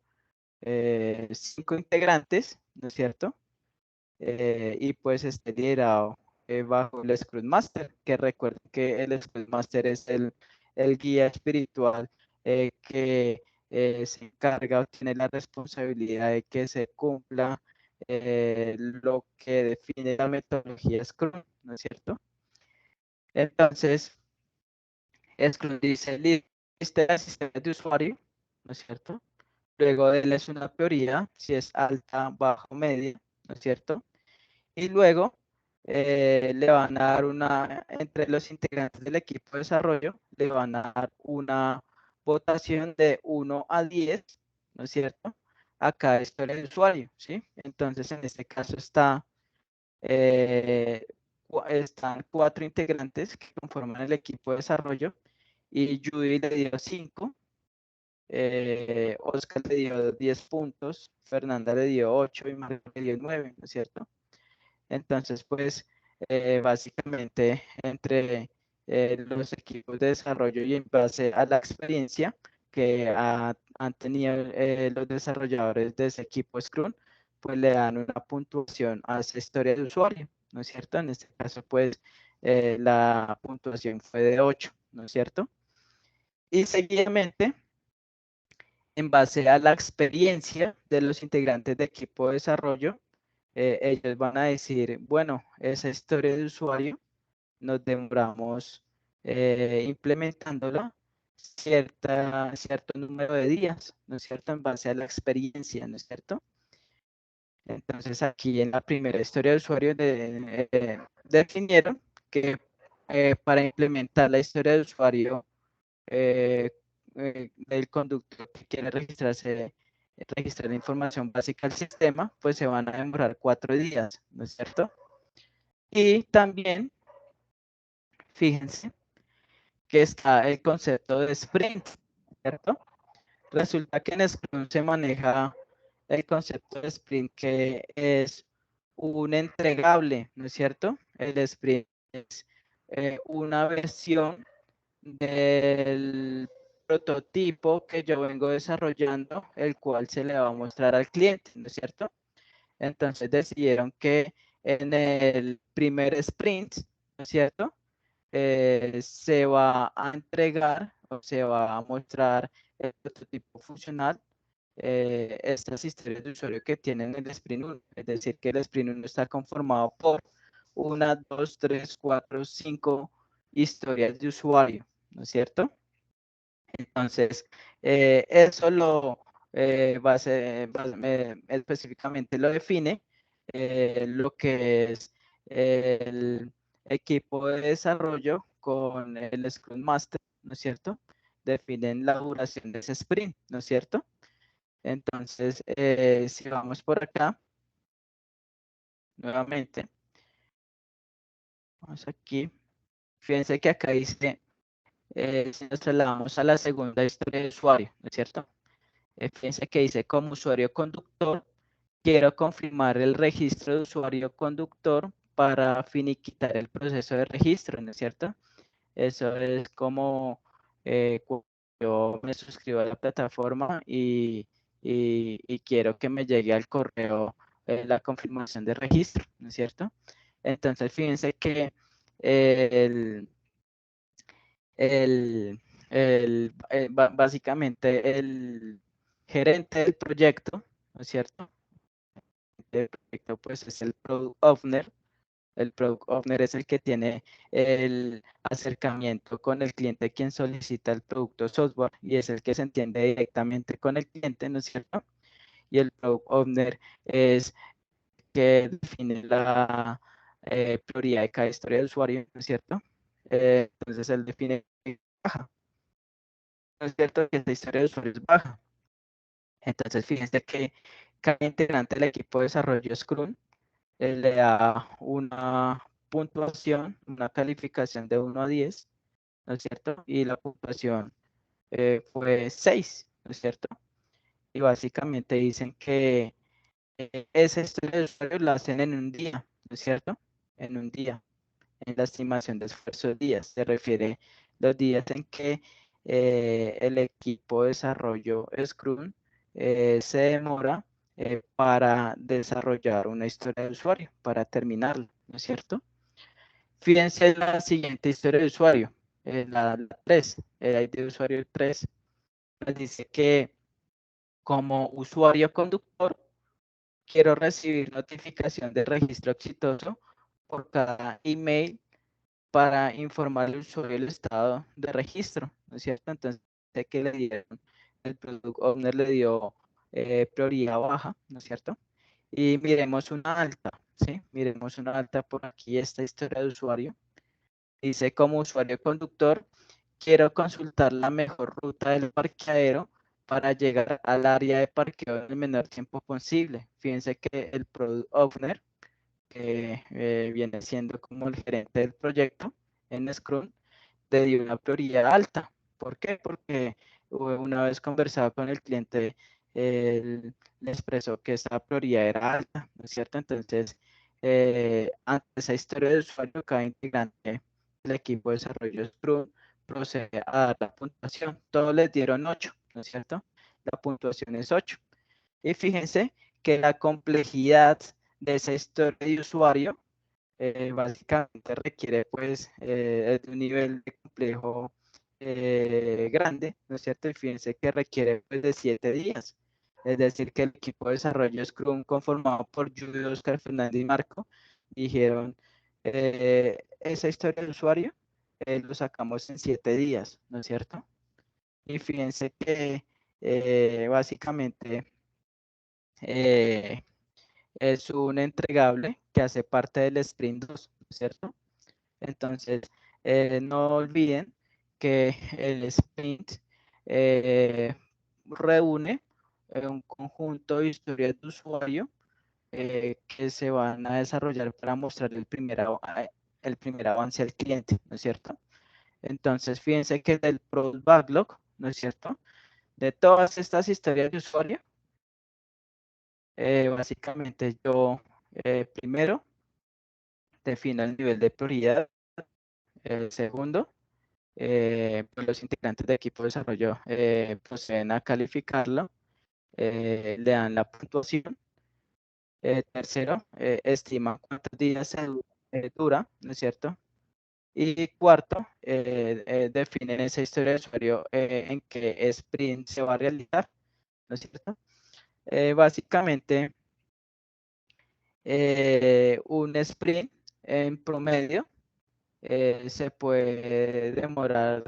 5 integrantes, ¿no es cierto? Y pues esté liderado bajo el Scrum Master, que recuerden que el Scrum Master es el guía espiritual que se encarga o tiene la responsabilidad de que se cumpla lo que define la metodología Scrum, ¿no es cierto? Entonces, Scrum dice, lista de sistemas de usuario, ¿no es cierto? Luego darles una prioridad, si es alta, baja o media, ¿no es cierto? Y luego le van a dar entre los integrantes del equipo de desarrollo, le van a dar una votación de 1 a 10, ¿no es cierto? A cada historia de usuario, ¿sí? Entonces, en este caso están 4 integrantes que conforman el equipo de desarrollo y Judy le dio 5, Oscar le dio 10 puntos, Fernanda le dio 8 y Mario le dio 9, ¿no es cierto? Entonces, pues, básicamente, entre los equipos de desarrollo y en base a la experiencia que han tenido los desarrolladores de ese equipo Scrum, pues le dan una puntuación a esa historia de usuario, ¿no es cierto? En este caso, pues, la puntuación fue de 8, ¿no es cierto? Y seguidamente, en base a la experiencia de los integrantes de equipo de desarrollo, ellos van a decir, bueno, esa historia de usuario nos demoramos implementándola cierto número de días, ¿no es cierto? En base a la experiencia, ¿no es cierto? Entonces aquí en la primera historia de usuario definieron que para implementar la historia de usuario del conductor que quiere registrar la información básica al sistema, pues se van a demorar 4 días, ¿no es cierto? Y también, fíjense, que está el concepto de sprint, ¿cierto? Resulta que en Scrum se maneja el concepto de sprint, que es un entregable, ¿no es cierto? El sprint es una versión del prototipo que yo vengo desarrollando, el cual se le va a mostrar al cliente, ¿no es cierto? Entonces decidieron que en el primer sprint, ¿no es cierto? Se va a entregar o se va a mostrar el prototipo funcional, estas historias de usuario que tienen el Sprint 1. Es decir, que el Sprint 1 está conformado por 1, 2, 3, 4, 5 historias de usuario, ¿no es cierto? Entonces, eso específicamente lo define lo que es el equipo de desarrollo con el Scrum Master, ¿no es cierto? Definen la duración de ese sprint, ¿no es cierto? Entonces, si vamos por acá, nuevamente, vamos aquí, fíjense que acá dice, si nos trasladamos a la segunda historia de usuario, ¿no es cierto? Fíjense que dice, como usuario conductor, quiero confirmar el registro de usuario conductor para finiquitar el proceso de registro, ¿no es cierto? Eso es como cuando yo me suscribo a la plataforma y quiero que me llegue al correo la confirmación de registro, ¿no es cierto? Entonces, fíjense que el, básicamente el gerente del proyecto, ¿no es cierto? El proyecto pues es el Product Owner. El Product Owner es el que tiene el acercamiento con el cliente quien solicita el producto software y es el que se entiende directamente con el cliente, ¿no es cierto? Y el Product Owner es que define la prioridad de cada historia de usuario, ¿no es cierto? Entonces él define baja, ¿no es cierto? Que esta historia de usuario es baja. Entonces fíjense que cada integrante del equipo de desarrollo Scrum le da una puntuación, una calificación de 1 a 10, ¿no es cierto? Y la puntuación fue 6, ¿no es cierto? Y básicamente dicen que ese estudio de usuario lo hacen en un día, ¿no es cierto? En un día, en la estimación de esfuerzo de días. Se refiere los días en que el equipo de desarrollo Scrum se demora para desarrollar una historia de usuario, para terminarlo, ¿no es cierto? Fíjense en la siguiente historia de usuario, la 3, el ID de usuario 3, nos dice que como usuario conductor, quiero recibir notificación de registro exitoso por cada email para informar al usuario el estado de registro, ¿no es cierto? Entonces, sé que le dieron, el Product Owner le dio prioridad baja, ¿no es cierto? Y miremos una alta, ¿sí? Miremos una alta por aquí, esta historia de usuario. Dice, como usuario conductor, quiero consultar la mejor ruta del parqueadero para llegar al área de parqueo en el menor tiempo posible. Fíjense que el Product Owner, que viene siendo como el gerente del proyecto en Scrum, le dio una prioridad alta. ¿Por qué? Porque una vez conversado con el cliente, él le expresó que esa prioridad era alta, ¿no es cierto? Entonces, ante esa historia de usuario, cada integrante del equipo de desarrollo Scrum procede a dar la puntuación. Todos les dieron 8, ¿no es cierto? La puntuación es 8. Y fíjense que la complejidad de esa historia de usuario básicamente requiere pues de un nivel de complejo grande, ¿no es cierto? Y fíjense que requiere pues, de 7 días. Es decir, que el equipo de desarrollo Scrum conformado por Judy, Oscar, Fernando y Marco dijeron, esa historia de usuario lo sacamos en 7 días, ¿no es cierto? Y fíjense que básicamente es un entregable que hace parte del Sprint 2, ¿no es cierto? Entonces, no olviden que el sprint reúne un conjunto de historias de usuario que se van a desarrollar para mostrar el primer avance al cliente, ¿no es cierto? Entonces, fíjense que del Product Backlog, ¿no es cierto? De todas estas historias de usuario, básicamente yo primero defino el nivel de prioridad, el segundo, pues los integrantes de equipo de desarrollo proceden a calificarlo, le dan la puntuación. Tercero, estima cuántos días dura, ¿no es cierto? Y cuarto, definen esa historia de usuario en qué sprint se va a realizar, ¿no es cierto? Básicamente, un sprint en promedio se puede demorar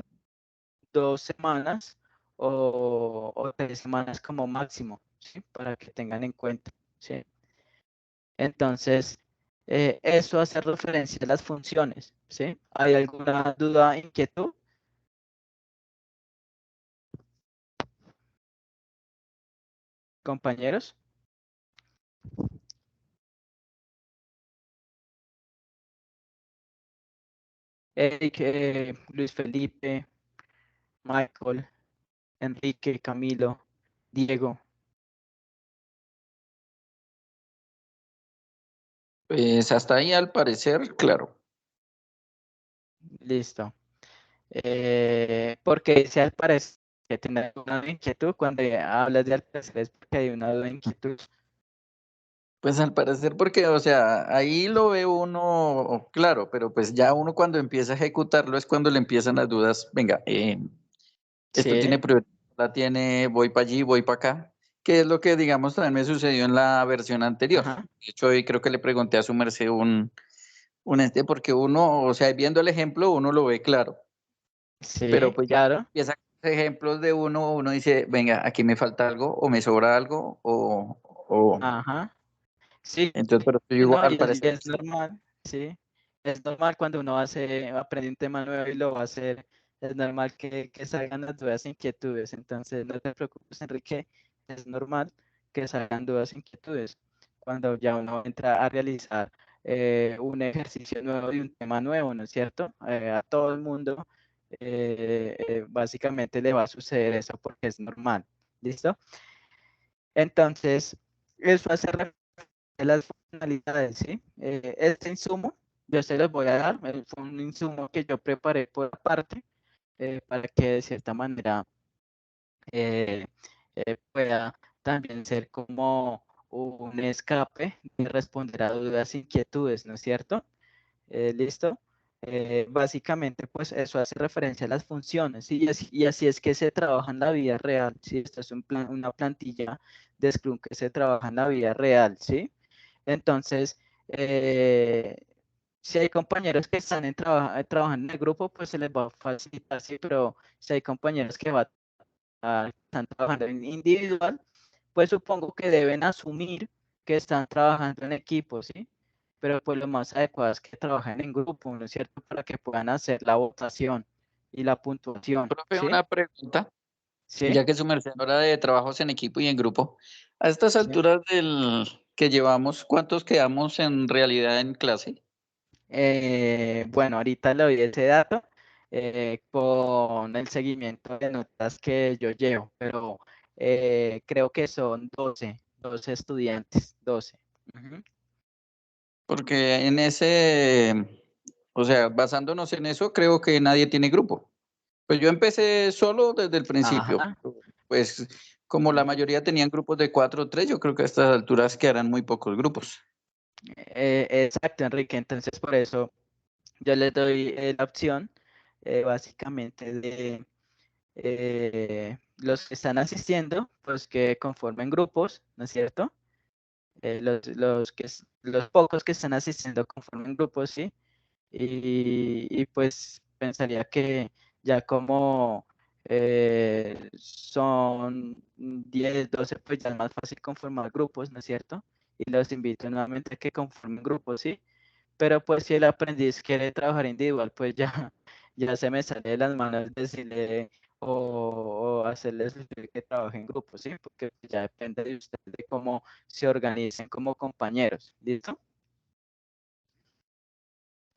2 semanas o 3 semanas como máximo, ¿sí? Para que tengan en cuenta, ¿sí? Entonces, eso hace referencia a las funciones, ¿sí? ¿Hay alguna duda, inquietud? Compañeros. Eric, Luis Felipe, Michael, Enrique, Camilo, Diego. Pues hasta ahí al parecer, claro. Listo. Porque si al parecer que tiene una inquietud, cuando hablas de al parecer es porque hay una duda inquietud. Pues al parecer porque, o sea, ahí lo ve uno claro, pero pues ya uno cuando empieza a ejecutarlo es cuando le empiezan las dudas, venga, esto Sí, tiene prioridad, la tiene, voy para allí, voy para acá, que es lo que digamos también me sucedió en la versión anterior. ajá, De hecho, hoy creo que le pregunté a su merced porque uno, o sea, viendo el ejemplo, uno lo ve claro, pero sí, pues ya claro, empieza con ejemplos de uno dice, venga, aquí me falta algo, o me sobra algo, o ajá. Sí, entonces, pero yo digo, no, al y parecer, es normal, sí. Es normal cuando uno aprende un tema nuevo y lo va a hacer, es normal que salgan las dudas e inquietudes. Entonces, no te preocupes, Enrique, es normal que salgan dudas e inquietudes. cuando ya uno entra a realizar un ejercicio nuevo y un tema nuevo, ¿no es cierto? A todo el mundo básicamente le va a suceder eso porque es normal, ¿listo? Entonces, eso hace referencia a las funcionalidades, ¿sí? Este insumo, yo se los voy a dar, fue un insumo que yo preparé por aparte, para que de cierta manera pueda también ser como un escape y responder a dudas, inquietudes, ¿no es cierto? ¿Listo? Básicamente, pues eso hace referencia a las funciones, ¿sí? Y así es que se trabaja en la vida real, ¿sí? Esto es una plantilla de Scrum que se trabaja en la vida real, ¿sí? Entonces, si hay compañeros que están trabajando en el grupo, pues se les va a facilitar, sí, pero si hay compañeros que están trabajando en individual, pues supongo que deben asumir que están trabajando en equipo, ¿sí? Pero pues lo más adecuado es que trabajen en grupo, ¿no es cierto? Para que puedan hacer la votación y la puntuación, Profe, ¿sí? una pregunta, ¿Sí? ya que su merced habla de trabajos en equipo y en grupo. A estas ¿Sí? alturas del que llevamos, ¿cuántos quedamos en realidad en clase? Bueno, ahorita le doy ese dato con el seguimiento de notas que yo llevo, pero creo que son 12 estudiantes, 12. Ujú. Porque en ese, o sea, basándonos en eso, creo que nadie tiene grupo. Pues yo empecé solo desde el principio. Ajá. Pues como la mayoría tenían grupos de 4 o 3, yo creo que a estas alturas quedarán muy pocos grupos. Exacto, Enrique. Entonces, por eso yo les doy la opción, básicamente, de los que están asistiendo, pues que conformen grupos, ¿no es cierto? Los pocos que están asistiendo conformen grupos, ¿sí? Y pues pensaría que ya como son 10, 12, pues ya es más fácil conformar grupos, ¿no es cierto? Y los invito nuevamente a que conformen grupos, ¿sí? Pero pues si el aprendiz quiere trabajar individual, pues ya, ya se me sale de las manos decirle o hacerles sentir que trabaje en grupo, ¿sí? Porque ya depende de ustedes de cómo se organicen como compañeros, ¿listo?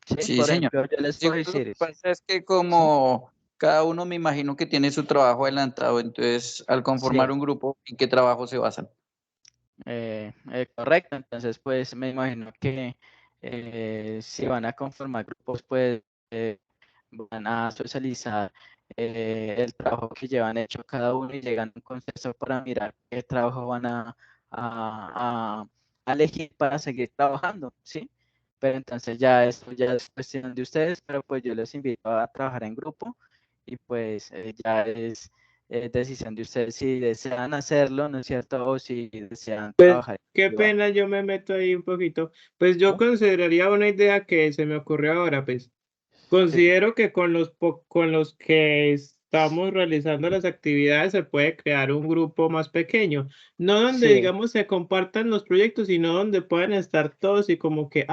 Sí, Sí, por señor. ejemplo, yo les puedo Igual lo que decir, pasa es que ¿sí? como cada uno me imagino que tiene su trabajo adelantado, entonces al conformar Sí, un grupo, ¿en qué trabajo se basan? correcto. Entonces, pues me imagino que si van a conformar grupos, pues van a socializar el trabajo que llevan hecho cada uno y llegan a un consenso para mirar qué trabajo van a, a elegir para seguir trabajando, ¿sí? Pero entonces ya esto ya es cuestión de ustedes, pero pues yo les invito a trabajar en grupo y pues ya es decisión de ustedes si desean hacerlo, ¿no es cierto? O si desean Pues trabajar qué igual. pena, yo me meto ahí un poquito. Pues yo consideraría una idea que se me ocurrió ahora, pues. Sí, Considero que con los que estamos realizando las actividades se puede crear un grupo más pequeño, no donde sí, digamos se compartan los proyectos, sino donde puedan estar todos y como que,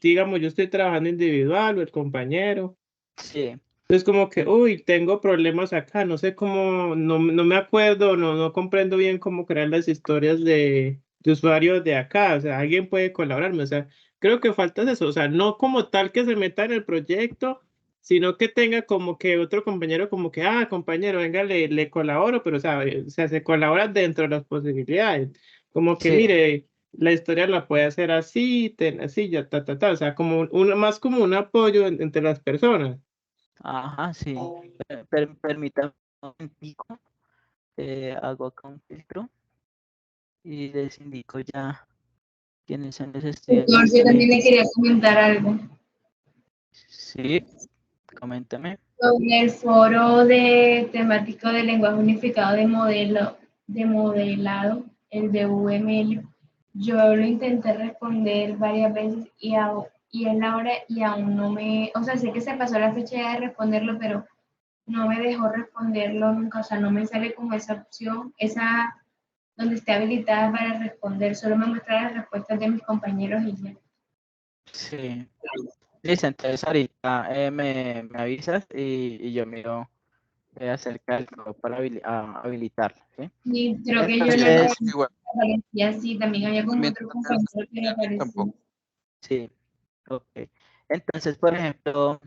digamos, yo estoy trabajando individual o el compañero. sí. Entonces como que, uy, tengo problemas acá, no sé cómo, no me acuerdo, no comprendo bien cómo crear las historias de usuarios de acá, o sea, alguien puede colaborarme, o sea, creo que falta eso, o sea, no como tal que se meta en el proyecto, sino que tenga como que otro compañero como que, compañero, venga, le colaboro, pero o sea, se colabora dentro de las posibilidades, como que, Sí, mire, la historia la puede hacer así, así, ya, o sea, como más como un apoyo entre las personas. ajá, sí. Permítame un momentico, hago acá un filtro y les indico ya quiénes son los Doctor, estudiantes yo que... también le quería comentar algo. Sí, coméntame. Sobre el foro de temático de lenguaje unificado de modelado, el de UML, yo lo intenté responder varias veces y es la hora y aún no me, o sea, sé que se pasó la fecha ya de responderlo, pero no me dejó responderlo nunca, o sea, no me sale como esa opción, esa donde esté habilitada para responder, solo me muestra las respuestas de mis compañeros y ya. Sí. Listo, entonces ahorita me avisas y yo miro acerca del juego para habilitarlo, ¿sí? Y creo que yo no lo Entonces, Igual. Aparecía así, también había como También otro compañero que le aparecía. tampoco. Sí, ok. Entonces, por ejemplo,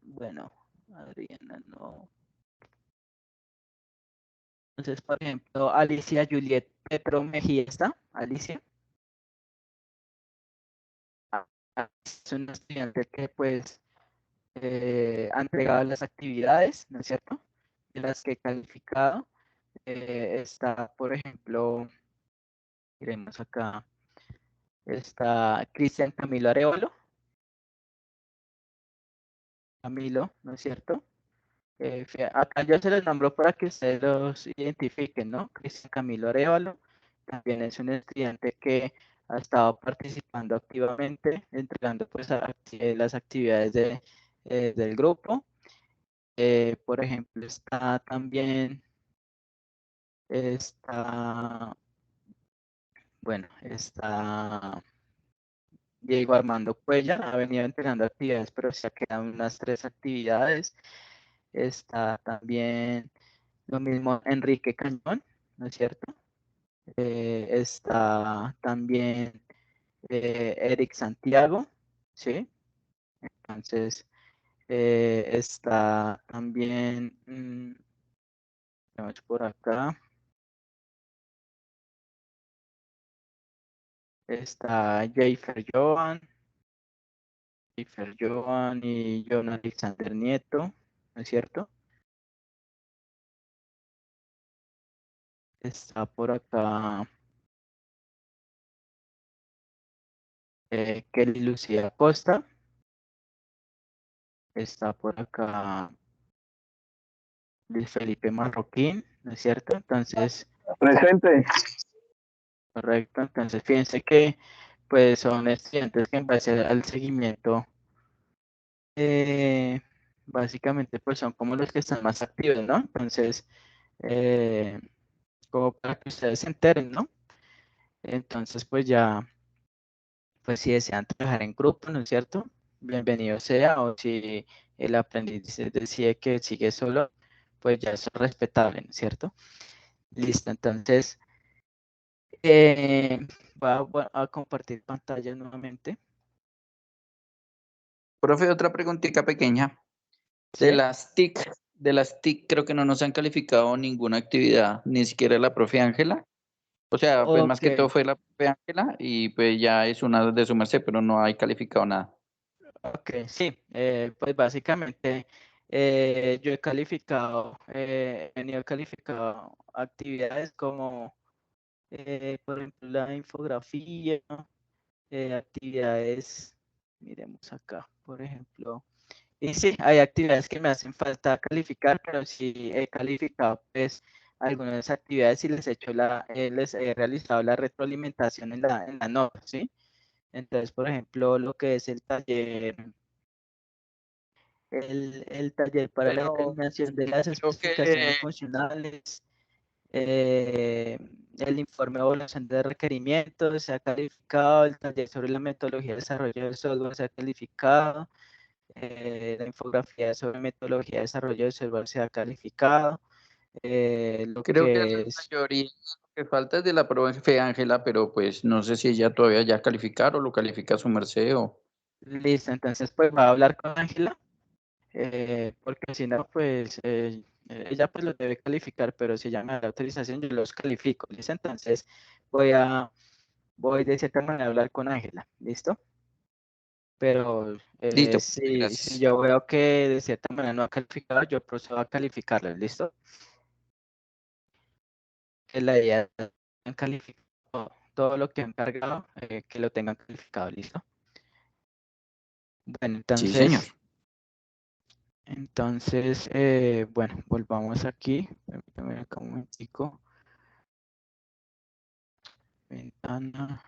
bueno, Adriana no. Entonces, por ejemplo, Alicia Juliet Petro Mejía está. Alicia. Es una estudiante que pues ha entregado las actividades, ¿no es cierto? De las que he calificado. Está, por ejemplo, miremos acá, está Cristian Camilo Arevalo. Camilo, ¿no es cierto? Acá yo se los nombro para que ustedes los identifiquen, ¿no? Cristian Camilo Arevalo también es un estudiante que ha estado participando activamente, entregando pues las actividades del grupo. Por ejemplo, está también, está Diego Armando Cuellar, ha venido entregando actividades, pero se ha quedado unas 3 actividades. Está también lo mismo Enrique Cañón, ¿no es cierto? Está también Eric Santiago, ¿sí? Entonces, está también, vamos por acá, está Jayfer Joan y John Alexander Nieto, ¿no es cierto? Está por acá Kelly Lucía Costa. Está por acá Luis Felipe Marroquín, ¿no es cierto? Entonces, Presente. correcto. Entonces, fíjense que pues son estudiantes que en base al seguimiento, básicamente pues son como los que están más activos, ¿no? Entonces, como para que ustedes se enteren, ¿no? Entonces, pues ya, pues si desean trabajar en grupo, ¿no es cierto? Bienvenido sea, o si el aprendiz decide que sigue solo, pues ya eso es respetable, ¿no es cierto? Listo, entonces voy a compartir pantalla nuevamente. Profe, otra preguntita pequeña. ¿Sí? De las TIC creo que no nos han calificado ninguna actividad, ni siquiera la profe Ángela. O sea, pues más que todo Ok, fue la profe Ángela y pues ya es una de su merced, pero no hay calificado nada. ok, sí, pues básicamente yo he calificado, he venido calificado actividades como, por ejemplo, la infografía, actividades, miremos acá, por ejemplo. Y sí, hay actividades que me hacen falta calificar, pero sí he calificado pues algunas actividades y les he realizado la retroalimentación en la nota, ¿sí? Entonces, por ejemplo, lo que es el taller para la Pero determinación de las creo que especificaciones funcionales, eh, el informe de evaluación de requerimientos se ha calificado, el taller sobre la metodología de desarrollo del software se ha calificado, la infografía sobre metodología de desarrollo de software se ha calificado, lo creo que que la es, mayoría lo que falta es de la profe Ángela, pero pues no sé si ella todavía ya calificar o lo califica a su merced o... listo, entonces pues va a hablar con Ángela, porque si no, pues ella pues los debe calificar, pero si ella me da la autorización, yo los califico, ¿listo? Entonces voy de cierta manera a hablar con Ángela, ¿listo? Pero Listo, si gracias. yo veo que de cierta manera no ha calificado, yo procedo a calificarlo, ¿listo? Que la idea es calificar todo lo que han cargado, que lo tengan calificado, ¿listo? Bueno, Sí, señor. entonces, bueno, volvamos aquí. Permítame acá un momentico. Ventana.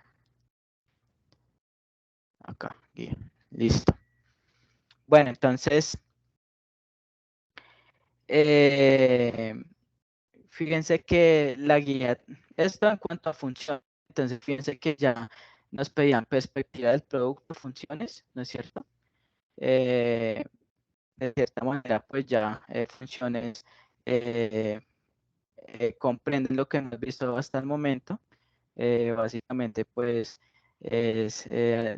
Acá, guía. Listo. Bueno, entonces, eh, fíjense que la guía, esto en cuanto a función, entonces fíjense que ya nos pedían perspectiva del producto, funciones, ¿no es cierto? De cierta manera, pues ya funciones, comprenden lo que hemos visto hasta el momento. Básicamente, pues, es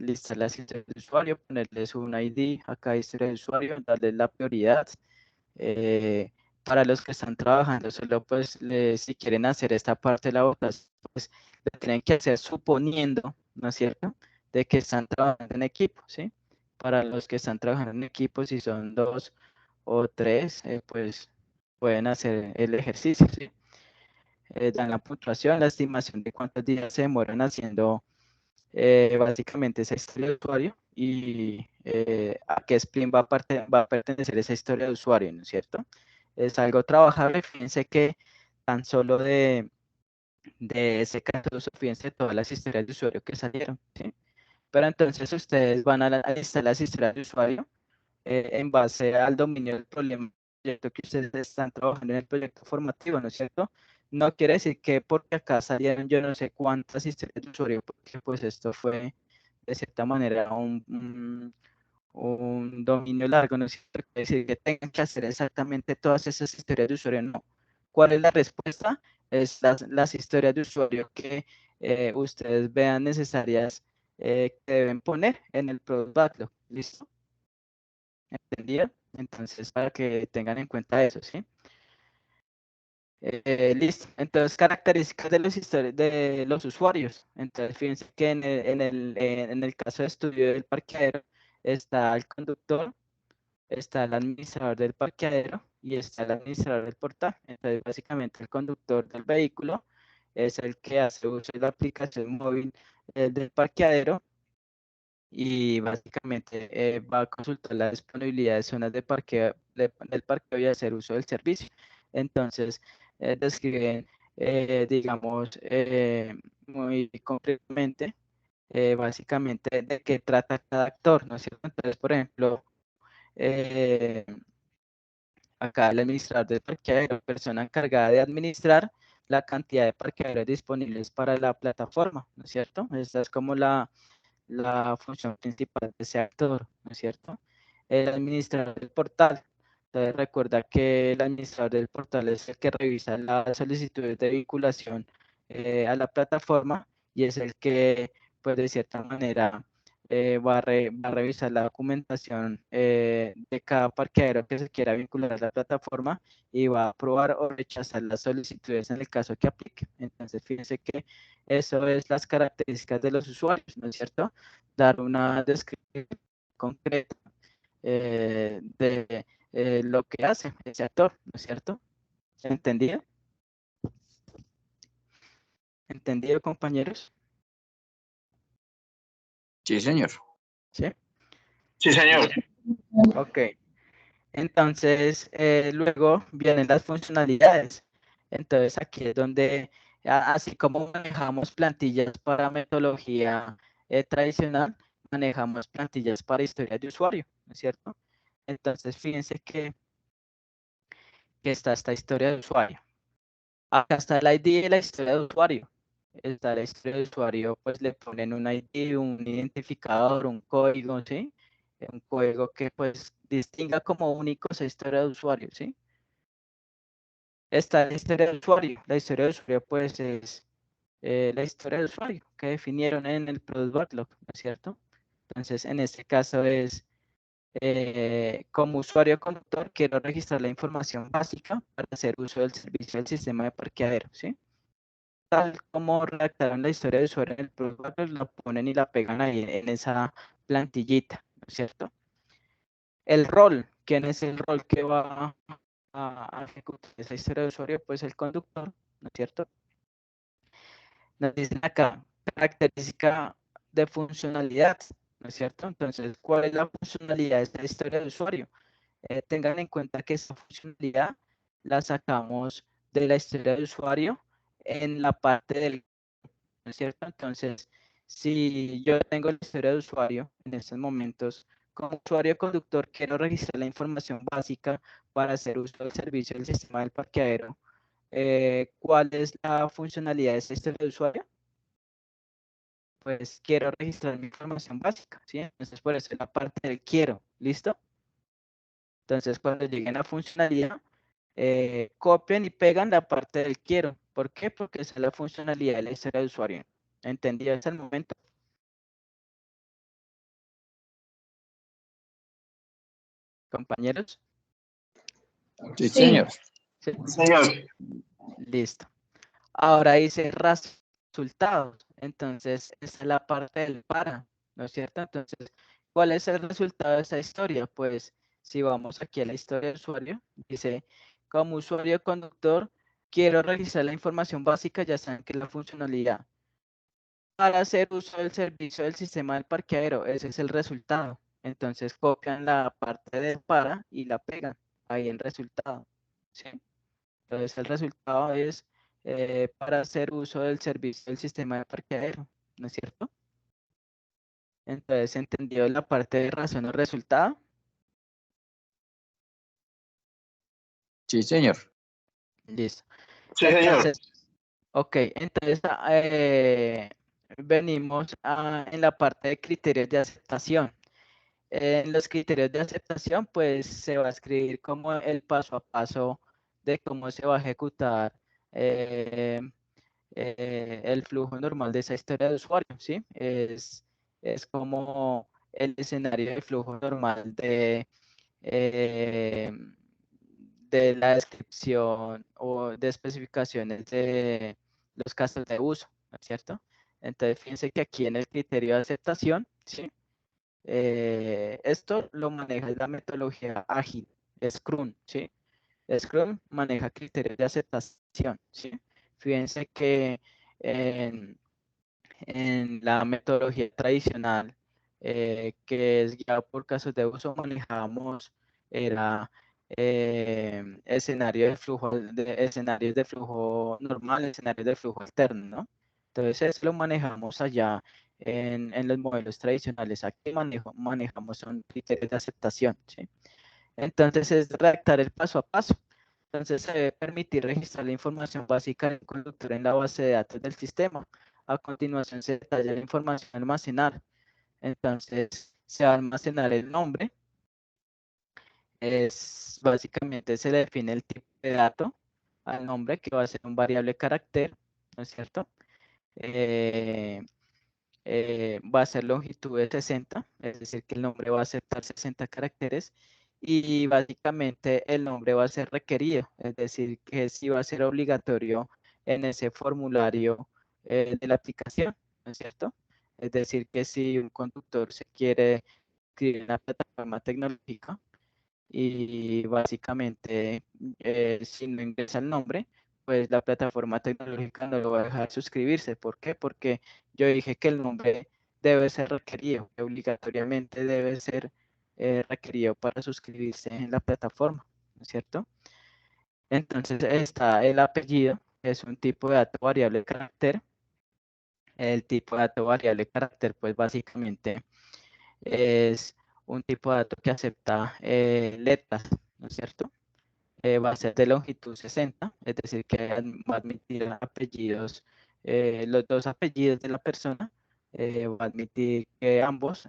listar las historias de usuario, ponerles un ID a cada historia de usuario, darles la prioridad. Para los que están trabajando, solo pues si quieren hacer esta parte de la votación, pues lo tienen que hacer suponiendo, ¿no es cierto?, de que están trabajando en equipo, ¿sí? Para los que están trabajando en equipo, si son 2 o 3, pues pueden hacer el ejercicio, ¿sí? Dan la puntuación, la estimación de cuántos días se demoran haciendo básicamente esa historia de usuario y a qué sprint va a pertenecer esa historia de usuario, ¿no es cierto? Es algo trabajable. Fíjense que tan solo de ese caso, fíjense todas las historias de usuario que salieron, ¿sí? Pero entonces ustedes van a listar las historias de usuario en base al dominio del problema que ustedes están trabajando en el proyecto formativo, ¿no es cierto? No quiere decir que porque acá salieron yo no sé cuántas historias de usuario, porque pues esto fue de cierta manera un dominio largo, no es cierto, quiere decir que tengan que hacer exactamente todas esas historias de usuario, no. ¿Cuál es la respuesta? Es las historias de usuario que ustedes vean necesarias que deben poner en el Product Backlog, ¿listo? ¿Entendido? Entonces, para que tengan en cuenta eso, ¿sí? Listo. Entonces, características de los usuarios. Entonces, fíjense que en el caso de estudio del parqueadero está el conductor, está el administrador del parqueadero y está el administrador del portal. Entonces, básicamente, el conductor del vehículo es el que hace uso de la aplicación móvil del parqueadero y básicamente va a consultar la disponibilidad de zonas de parqueo, del parqueo y hacer uso del servicio. Entonces, describen, digamos, muy concretamente, básicamente, de qué trata cada actor, ¿no es cierto? Entonces, por ejemplo, eh, acá el administrador de parqueadero, persona encargada de administrar la cantidad de parqueaderos disponibles para la plataforma, ¿no es cierto? Esta es como la función principal de ese actor, ¿no es cierto? El administrador del portal. Entonces recuerda que el administrador del portal es el que revisa las solicitudes de vinculación a la plataforma y es el que, pues de cierta manera, va a revisar la documentación de cada parqueadero que se quiera vincular a la plataforma y va a aprobar o rechazar las solicitudes en el caso que aplique. Entonces, fíjense que eso es las características de los usuarios, ¿no es cierto? Dar una descripción concreta de lo que hace ese actor, ¿no es cierto? ¿Entendido? ¿Entendido, compañeros? Sí, señor. ¿Sí? Sí, señor. Ok. Entonces, luego vienen las funcionalidades. Entonces, aquí es donde, así como manejamos plantillas para metodología tradicional, manejamos plantillas para historias de usuario, ¿no es cierto? Entonces, fíjense que está esta historia de usuario. Acá está el ID de la historia de usuario. Está la historia de usuario, pues le ponen un ID, un identificador, un código, ¿sí? Un código que pues distinga como único esa historia de usuario, ¿sí? Está la historia de usuario. La historia de usuario pues es la historia de usuario que definieron en el Product Backlog, ¿no es cierto? Entonces, en este caso es como usuario conductor, quiero registrar la información básica para hacer uso del servicio del sistema de parqueadero, ¿sí? Tal como redactaron la historia de usuario en el Product Backlog, la ponen y la pegan ahí en esa plantillita, ¿no es cierto? El rol, ¿quién es el rol que va a ejecutar esa historia de usuario? Pues el conductor, ¿no es cierto? Nos dicen acá, característica de funcionalidad, ¿no es cierto? Entonces, ¿cuál es la funcionalidad de esta historia de usuario? Tengan en cuenta que esta funcionalidad la sacamos de la historia de usuario en la parte del, ¿no es cierto? Entonces, si yo tengo la historia de usuario en estos momentos, como usuario conductor, quiero registrar la información básica para hacer uso del servicio del sistema del parqueadero. ¿Cuál es la funcionalidad de esta historia de usuario? Pues quiero registrar mi información básica, ¿sí? Entonces, por eso es la parte del quiero, ¿listo? Entonces, cuando lleguen a funcionalidad, copian y pegan la parte del quiero. ¿Por qué? Porque esa es la funcionalidad de la historia de usuario. ¿Entendido hasta el momento? Compañeros. Sí, Sí. señor. Sí. Señor, Listo. Ahora dice resultados. Entonces, esa es la parte del para, ¿no es cierto? Entonces, ¿cuál es el resultado de esa historia? Pues, si vamos aquí a la historia del usuario, dice, como usuario conductor, quiero realizar la información básica, ya saben que es la funcionalidad. Para hacer uso del servicio del sistema del parqueadero, ese es el resultado. Entonces, copian la parte del para y la pegan ahí el resultado, ¿sí? Entonces el resultado es para hacer uso del servicio del sistema de parqueadero, ¿no es cierto? Entonces, ¿entendido la parte de razón o resultado? Sí, señor. Listo. sí, señor. Entonces, ok, entonces venimos en la parte de criterios de aceptación. En los criterios de aceptación, pues se va a escribir como el paso a paso de cómo se va a ejecutar el flujo normal de esa historia de usuario, ¿sí? Es como el escenario de flujo normal eh, de la descripción o de especificaciones de los casos de uso, ¿no es cierto? Entonces, fíjense que aquí en el criterio de aceptación, ¿sí? Esto lo maneja la metodología ágil, Scrum, ¿sí? Scrum maneja criterios de aceptación, ¿sí? Fíjense que en, en la metodología tradicional, que es guiada por casos de uso, manejamos era escenarios de flujo normal, escenarios de flujo alterno, ¿no? Entonces eso lo manejamos allá en los modelos tradicionales. Aquí manejamos son criterios de aceptación, ¿sí? Entonces es redactar el paso a paso. Entonces se debe permitir registrar la información básica del conductor en la base de datos del sistema. A continuación se detalla la información a almacenar. Entonces se va a almacenar el nombre. Básicamente se le define el tipo de dato al nombre, que va a ser un variable carácter, ¿no es cierto? Va a ser longitud de 60, es decir, que el nombre va a aceptar 60 caracteres y básicamente el nombre va a ser requerido, es decir, que sí va a ser obligatorio en ese formulario de la aplicación, ¿no es cierto? Es decir, que si un conductor se quiere escribir en la plataforma tecnológica y básicamente si no ingresa el nombre, pues la plataforma tecnológica no lo va a dejar suscribirse. ¿Por qué? Porque yo dije que el nombre debe ser requerido, que obligatoriamente debe ser requerido para suscribirse en la plataforma, ¿no es cierto? Entonces está el apellido, que es un tipo de dato variable de carácter. El tipo de dato variable de carácter, pues básicamente es un tipo de dato que acepta letras, ¿no es cierto? Va a ser de longitud 60, es decir, que va a admitir apellidos, los dos apellidos de la persona, va a admitir que ambos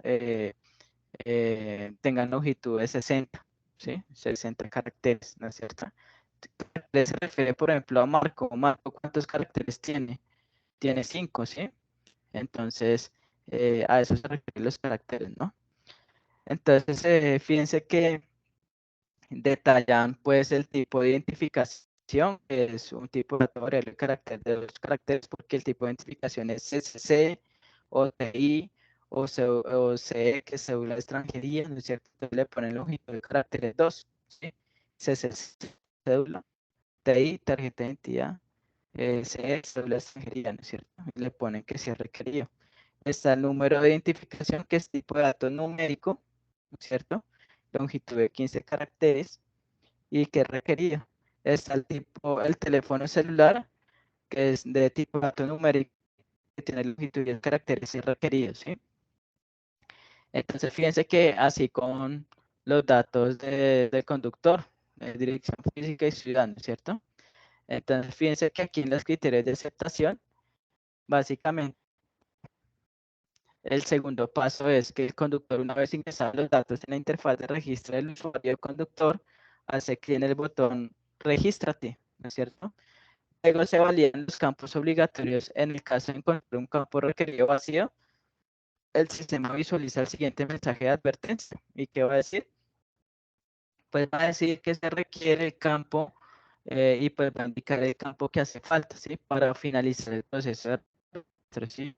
tengan longitud de 60, ¿sí? 60 caracteres, ¿no es cierto? Se refiere, por ejemplo, a Marco. Marco, ¿cuántos caracteres tiene? Tiene 5, ¿sí? Entonces, a eso se refieren los caracteres, ¿no? Entonces, fíjense que detallan pues el tipo de identificación, que es un tipo de variable de carácter de dos caracteres, porque el tipo de identificación es CCC, o TI, o CE, que es cédula de extranjería, ¿no es cierto? Entonces le ponen longitud de caracteres 2, ¿sí? CCC, cédula, TI, tarjeta de identidad, CE, cédula de extranjería, ¿no es cierto? Y le ponen que sea requerido. Está el número de identificación, que es tipo de dato numérico, ¿no es cierto? Longitud de 15 caracteres y que es requerido. Está el teléfono celular, que es de tipo dato numérico, que tiene longitud y 10 caracteres y requeridos, ¿sí? Entonces, fíjense que así con los datos del conductor, dirección física y ciudad, ¿no es cierto? Entonces, fíjense que aquí en los criterios de aceptación, básicamente, el segundo paso es que el conductor, una vez ingresados los datos en la interfaz de registro del usuario del conductor, hace clic en el botón regístrate, ¿no es cierto? Luego se validan los campos obligatorios. En el caso de encontrar un campo requerido vacío, el sistema visualiza el siguiente mensaje de advertencia. ¿Y qué va a decir? Pues va a decir que se requiere el campo y pues va a indicar el campo que hace falta, ¿sí? Para finalizar el proceso de registro, ¿sí?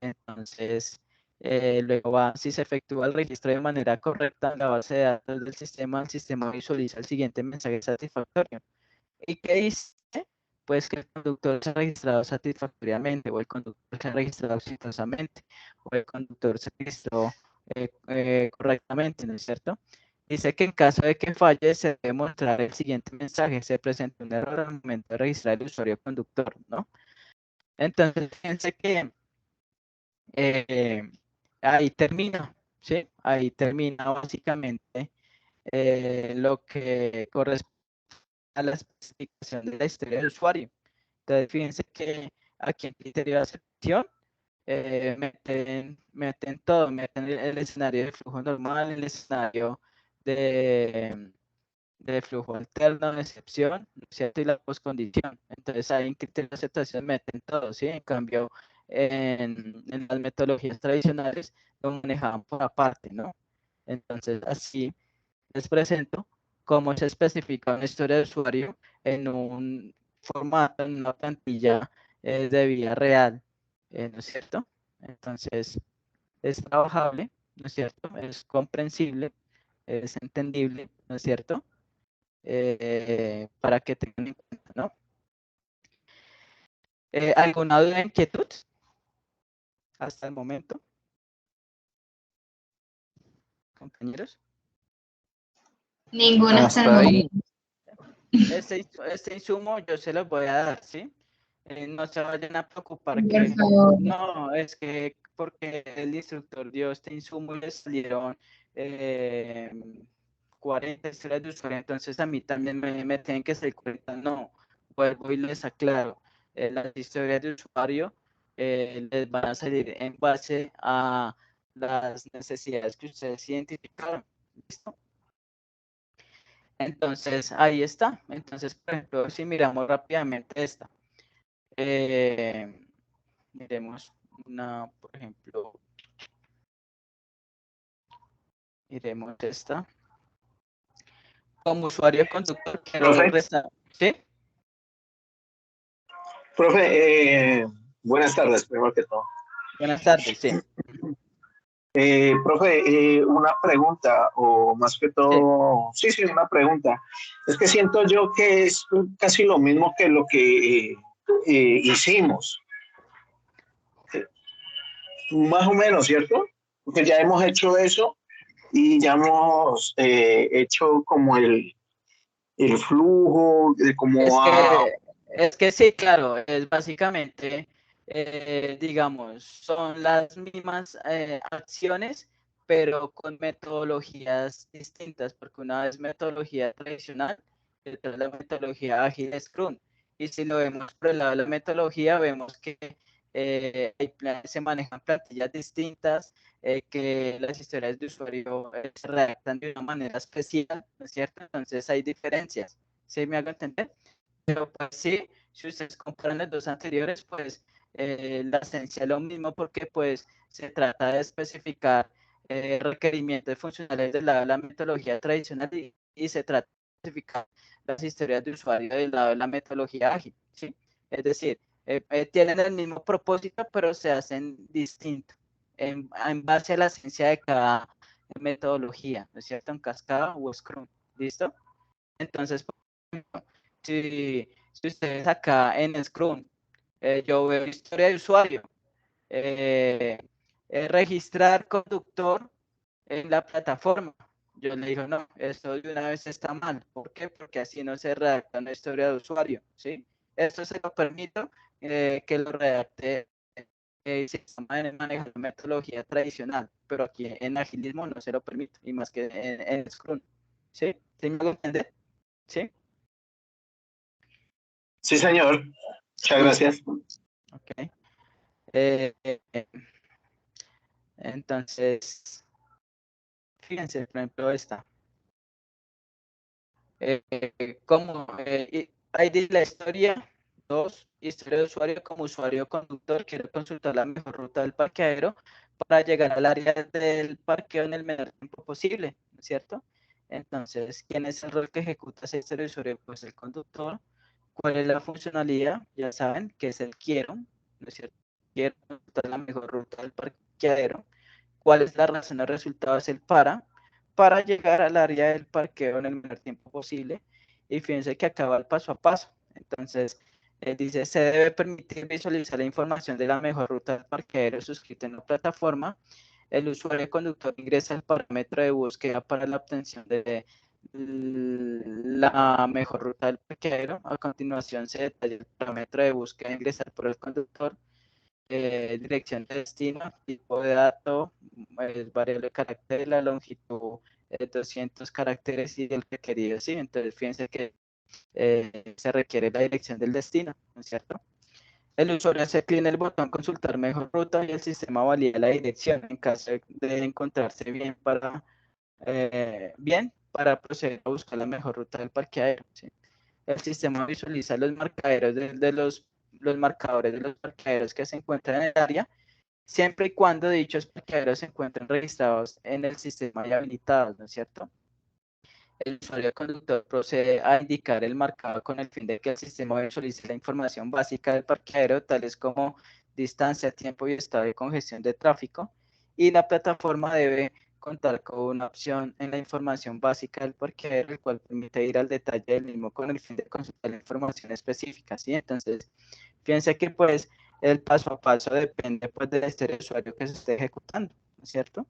Entonces, luego va, si se efectúa el registro de manera correcta en la base de datos del sistema, el sistema visualiza el siguiente mensaje satisfactorio. ¿Y qué dice? Pues que el conductor se ha registrado satisfactoriamente, o el conductor se ha registrado exitosamente, o el conductor se registró correctamente, ¿no es cierto? Dice que en caso de que falle, se debe mostrar el siguiente mensaje: se presentó un error al momento de registrar el usuario conductor, ¿no? Entonces, fíjense que ahí termina, ¿sí? Ahí termina básicamente lo que corresponde a la especificación de la historia del usuario. Entonces, fíjense que aquí en criterio de acepción meten todo, meten el escenario de flujo normal, el escenario de flujo alterno, de excepción, ¿cierto? Y la postcondición. Entonces, ahí en criterio de aceptación meten todo, ¿sí? En cambio, en las metodologías tradicionales lo manejaban por aparte, ¿no? Entonces, así les presento cómo se especifica una historia de usuario en un formato, en una plantilla de vida real, ¿no es cierto? Entonces, es trabajable, ¿no es cierto? Es comprensible, es entendible, ¿no es cierto? Para que tengan en cuenta, ¿no? ¿Alguna duda, inquietud hasta el momento, compañeros? Ninguna hasta el Hasta momento. ahí. Este insumo yo se los voy a dar, ¿sí? No se vayan a preocupar Por que favor. no, es que porque el instructor dio este insumo y le salieron 40 historias de usuario, entonces a mí también me tienen que salir 40. No, vuelvo y les aclaro, las historias de usuario les van a salir en base a las necesidades que ustedes identificaron. ¿Listo? Entonces, ahí está. Entonces, por ejemplo, si miramos rápidamente esta, miremos una, por ejemplo, miremos esta. Como usuario conductor, quiero Profe, restar. ¿Sí? profe, buenas tardes, primero que todo. Buenas tardes, sí. Profe, una pregunta, o más que Sí. todo, sí, una pregunta. Es que siento yo que es casi lo mismo que lo que hicimos, más o menos, ¿cierto? Porque ya hemos hecho eso y ya hemos hecho como el flujo, de cómo Es que sí, claro, es básicamente, digamos, son las mismas acciones, pero con metodologías distintas, porque una es metodología tradicional y otra es la metodología ágil Scrum. Y si lo vemos por el lado de la metodología, vemos que se manejan plantillas distintas, que las historias de usuario se redactan de una manera especial, ¿no es cierto? Entonces hay diferencias. ¿Sí me hago entender? Pero pues sí, si ustedes comparan las dos anteriores, pues la esencia es lo mismo, porque pues se trata de especificar requerimientos funcionales del lado de la metodología tradicional y se trata de especificar las historias de usuario del lado de la metodología ágil, ¿sí? Es decir, tienen el mismo propósito, pero se hacen distinto en base a la esencia de cada metodología, ¿no es cierto? En cascada o Scrum, ¿listo? Entonces, por ejemplo, si ustedes acá en Scrum, yo veo historia de usuario, eh, registrar conductor en la plataforma. Yo le digo, no, esto de una vez está mal. ¿Por qué? Porque así no se redacta una historia de usuario, ¿sí? Esto se lo permito que lo redacte el sistema de manejo de metodología tradicional, pero aquí en agilismo no se lo permito, y más que en Scrum, ¿sí? ¿Sí me lo entiende? ¿Sí? Sí, señor. Muchas Listo. gracias. Ok. Entonces, fíjense, por ejemplo, esta. como ID la historia. 2, historia de usuario. Como usuario conductor, quiero consultar la mejor ruta del parqueadero para llegar al área del parqueo en el menor tiempo posible, ¿no es cierto? Entonces, ¿quién es el rol que ejecuta ese historia de usuario? Pues el conductor. ¿Cuál es la funcionalidad? Ya saben que es el quiero, ¿no es cierto? Quiero consultar la mejor ruta del parqueadero. ¿Cuál es la razón de resultado? Es el para llegar al área del parqueo en el menor tiempo posible. Y fíjense que acaba el paso a paso. Entonces, dice, se debe permitir visualizar la información de la mejor ruta del parqueadero suscrita en la plataforma. El usuario conductor ingresa el parámetro de búsqueda para la obtención de la mejor ruta del parqueadero. A continuación se detalla el parámetro de búsqueda a ingresar por el conductor. Dirección de destino, tipo de dato, variable de carácter, la longitud, 200 caracteres y el requerido, ¿sí? Entonces, fíjense que se requiere la dirección del destino, ¿no es cierto? El usuario hace clic en el botón consultar mejor ruta y el sistema valida la dirección en caso de encontrarse bien para proceder a buscar la mejor ruta del parqueadero, ¿sí? El sistema visualiza los marcadores los marcadores de los parqueaderos que se encuentran en el área, siempre y cuando dichos parqueaderos se encuentren registrados en el sistema y habilitados, ¿no es cierto? El usuario conductor procede a indicar el marcado con el fin de que el sistema visualice la información básica del parqueadero, tales como distancia, tiempo y estado de congestión de tráfico, y la plataforma debe contar con una opción en la información básica del parqueadero, el cual permite ir al detalle del mismo con el fin de consultar la información específica, ¿sí? Entonces, fíjense que pues el paso a paso depende pues de la historia de usuario que se esté ejecutando, ¿no es cierto?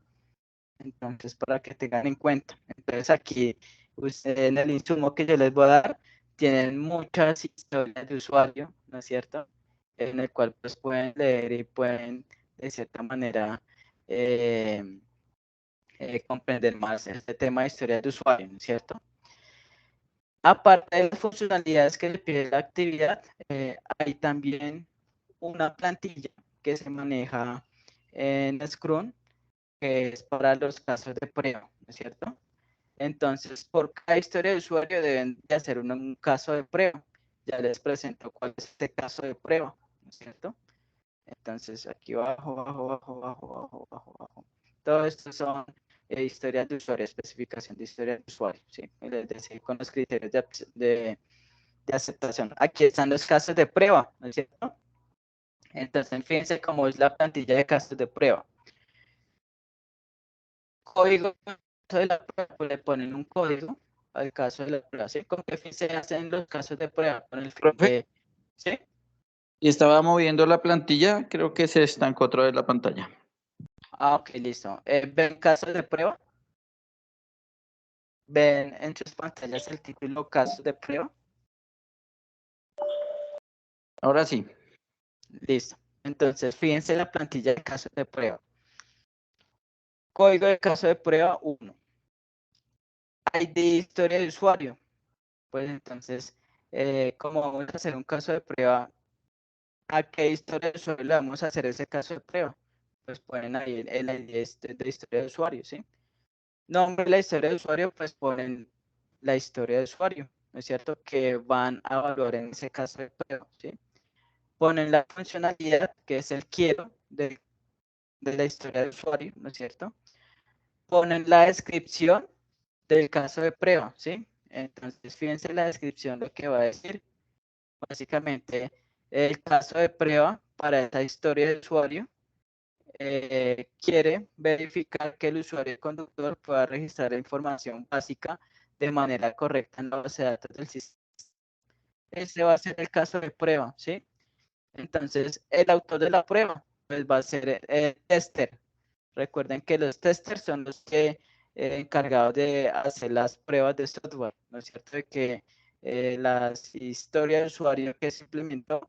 Entonces, para que tengan en cuenta. Entonces, aquí, en el insumo que yo les voy a dar, tienen muchas historias de usuario, ¿no es cierto? En el cual pues pueden leer y pueden, de cierta manera, comprender más este tema de historia de usuario, ¿no es cierto? Aparte de las funcionalidades que le pide la actividad, hay también una plantilla que se maneja en Scrum, que es para los casos de prueba, ¿no es cierto? Entonces, por cada historia de usuario deben de hacer un caso de prueba. Ya les presento cuál es este caso de prueba, ¿no es cierto? Entonces, aquí abajo. Todo esto son historias de usuario, especificación de historias de usuario, ¿sí? Es decir, con los criterios de aceptación. Aquí están los casos de prueba, ¿no es cierto? Entonces, fíjense cómo es la plantilla de casos de prueba. Código de la prueba, pues le ponen un código al caso de la prueba, ¿sí? ¿Con qué fin se hacen los casos de prueba? Con el fin Profe, de, ¿sí? y estaba moviendo la plantilla, creo que se estancó otra vez la pantalla. Ah, ok, listo. ¿Ven casos de prueba? ¿Ven en sus pantallas el título casos de prueba? Ahora sí. Listo. Entonces, fíjense la plantilla de casos de prueba. Código de caso de prueba 1. ID historia de usuario. Pues entonces, como vamos a hacer un caso de prueba, ¿a qué historia de usuario le vamos a hacer ese caso de prueba? Pues ponen ahí el ID de historia de usuario, ¿sí? Nombre de la historia de usuario, pues ponen la historia de usuario, ¿no es cierto? Que van a evaluar en ese caso de prueba, ¿sí? Ponen la funcionalidad, que es el quiero de la historia de usuario, ¿no es cierto? Ponen la descripción del caso de prueba, ¿sí? Entonces, fíjense la descripción, lo que va a decir. Básicamente, el caso de prueba para esta historia de usuario quiere verificar que el usuario y conductor pueda registrar la información básica de manera correcta en la base de datos del sistema. Ese va a ser el caso de prueba, ¿sí? Entonces, el autor de la prueba pues, va a ser el tester. Recuerden que los testers son los que encargados de hacer las pruebas de software, ¿no es cierto? De que las historias de usuario que se implementó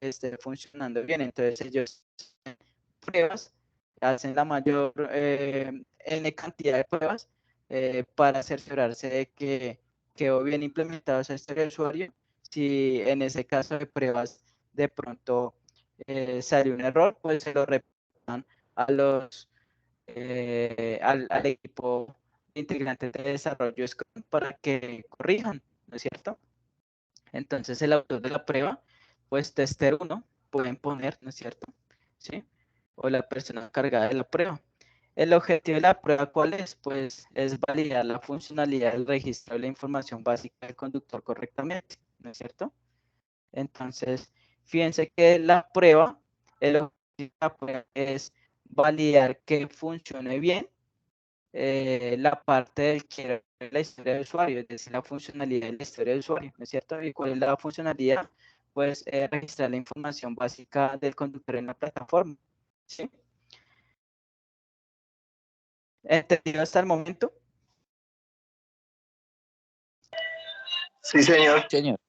esté funcionando bien. Entonces, ellos pruebas, hacen la mayor N cantidad de pruebas para cerciorarse de que quedó bien implementada esa historia de usuario. Si en ese caso de pruebas de pronto salió un error, pues se lo reportan a al equipo integrantes de desarrollo Scrum para que corrijan, ¿no es cierto? Entonces el autor de la prueba, pues tester 1, pueden poner, ¿no es cierto? ¿Sí? O la persona encargada de la prueba. El objetivo de la prueba, ¿cuál es? Pues es validar la funcionalidad del registro de la información básica del conductor correctamente, ¿no es cierto? Entonces, fíjense que la prueba, el objetivo de la prueba es validar que funcione bien la parte del quiero de la historia del usuario, es decir, la funcionalidad de la historia del usuario, ¿no es cierto? ¿Y cuál es la funcionalidad? Pues registrar la información básica del conductor en la plataforma, ¿sí? ¿Entendido hasta el momento? Sí, señor. Señor.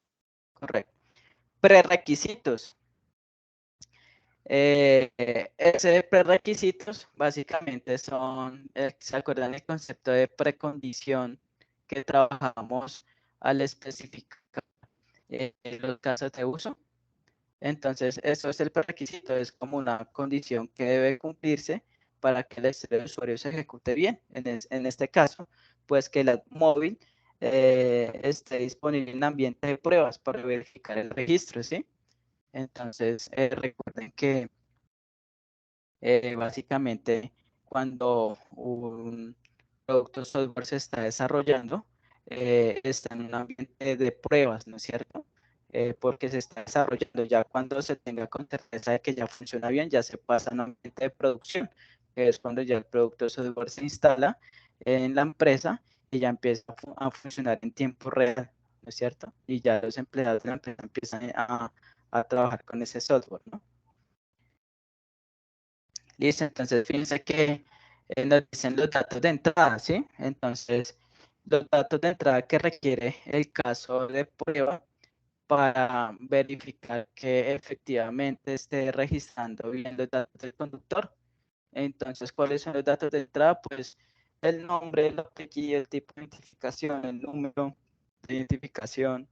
Correcto. Prerequisitos. Ese prerequisitos básicamente son, ¿se acuerdan el concepto de precondición que trabajamos al especificar los casos de uso? Entonces, eso es el prerequisito, es como una condición que debe cumplirse para que la historia del usuario se ejecute bien. En este caso, pues que la móvil esté disponible en ambiente de pruebas para verificar el registro, ¿sí? Entonces, recuerden que básicamente cuando un producto software se está desarrollando, está en un ambiente de pruebas, ¿no es cierto? Porque se está desarrollando. Ya cuando se tenga con certeza de que ya funciona bien, ya se pasa a un ambiente de producción, que es cuando ya el producto software se instala en la empresa y ya empieza a funcionar en tiempo real, ¿no es cierto? Y ya los empleados de la empresa empiezan a trabajar con ese software, ¿no? Listo, entonces fíjense que nos dicen los datos de entrada, ¿sí? Entonces, los datos de entrada que requiere el caso de prueba para verificar que efectivamente esté registrando bien los datos del conductor. Entonces, ¿cuáles son los datos de entrada? Pues el nombre, el apellido, el tipo de identificación, el número de identificación,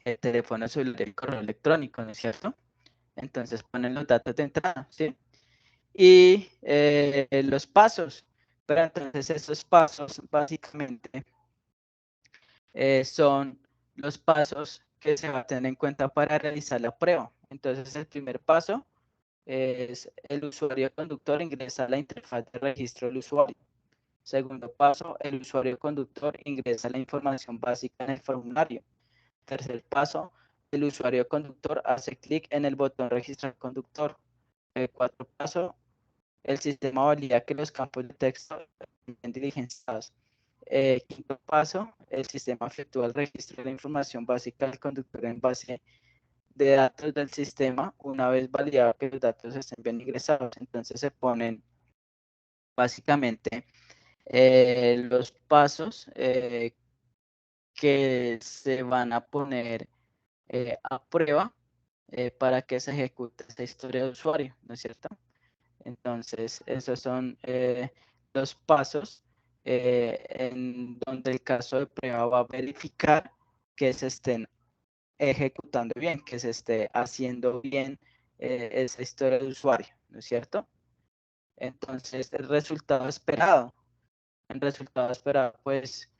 el teléfono celular y el correo electrónico, ¿no es cierto? Entonces ponen los datos de entrada, ¿sí? Y los pasos. Pero entonces esos pasos básicamente son los pasos que se van a tener en cuenta para realizar la prueba. Entonces el primer paso es el usuario conductor ingresa a la interfaz de registro del usuario. Segundo paso, el usuario conductor ingresa la información básica en el formulario. Tercer paso, el usuario conductor hace clic en el botón registrar conductor. Cuarto paso, el sistema valida que los campos de texto estén diligenciados. Quinto paso, el sistema efectúa el registro de la información básica del conductor en base de datos del sistema una vez validado que los datos estén bien ingresados. Entonces se ponen básicamente los pasos que se van a poner a prueba para que se ejecute esta historia de usuario, ¿no es cierto? Entonces, esos son los pasos en donde el caso de prueba va a verificar que se estén ejecutando bien, que se esté haciendo bien esa historia de usuario, ¿no es cierto? Entonces, el resultado esperado. El resultado esperado, pues,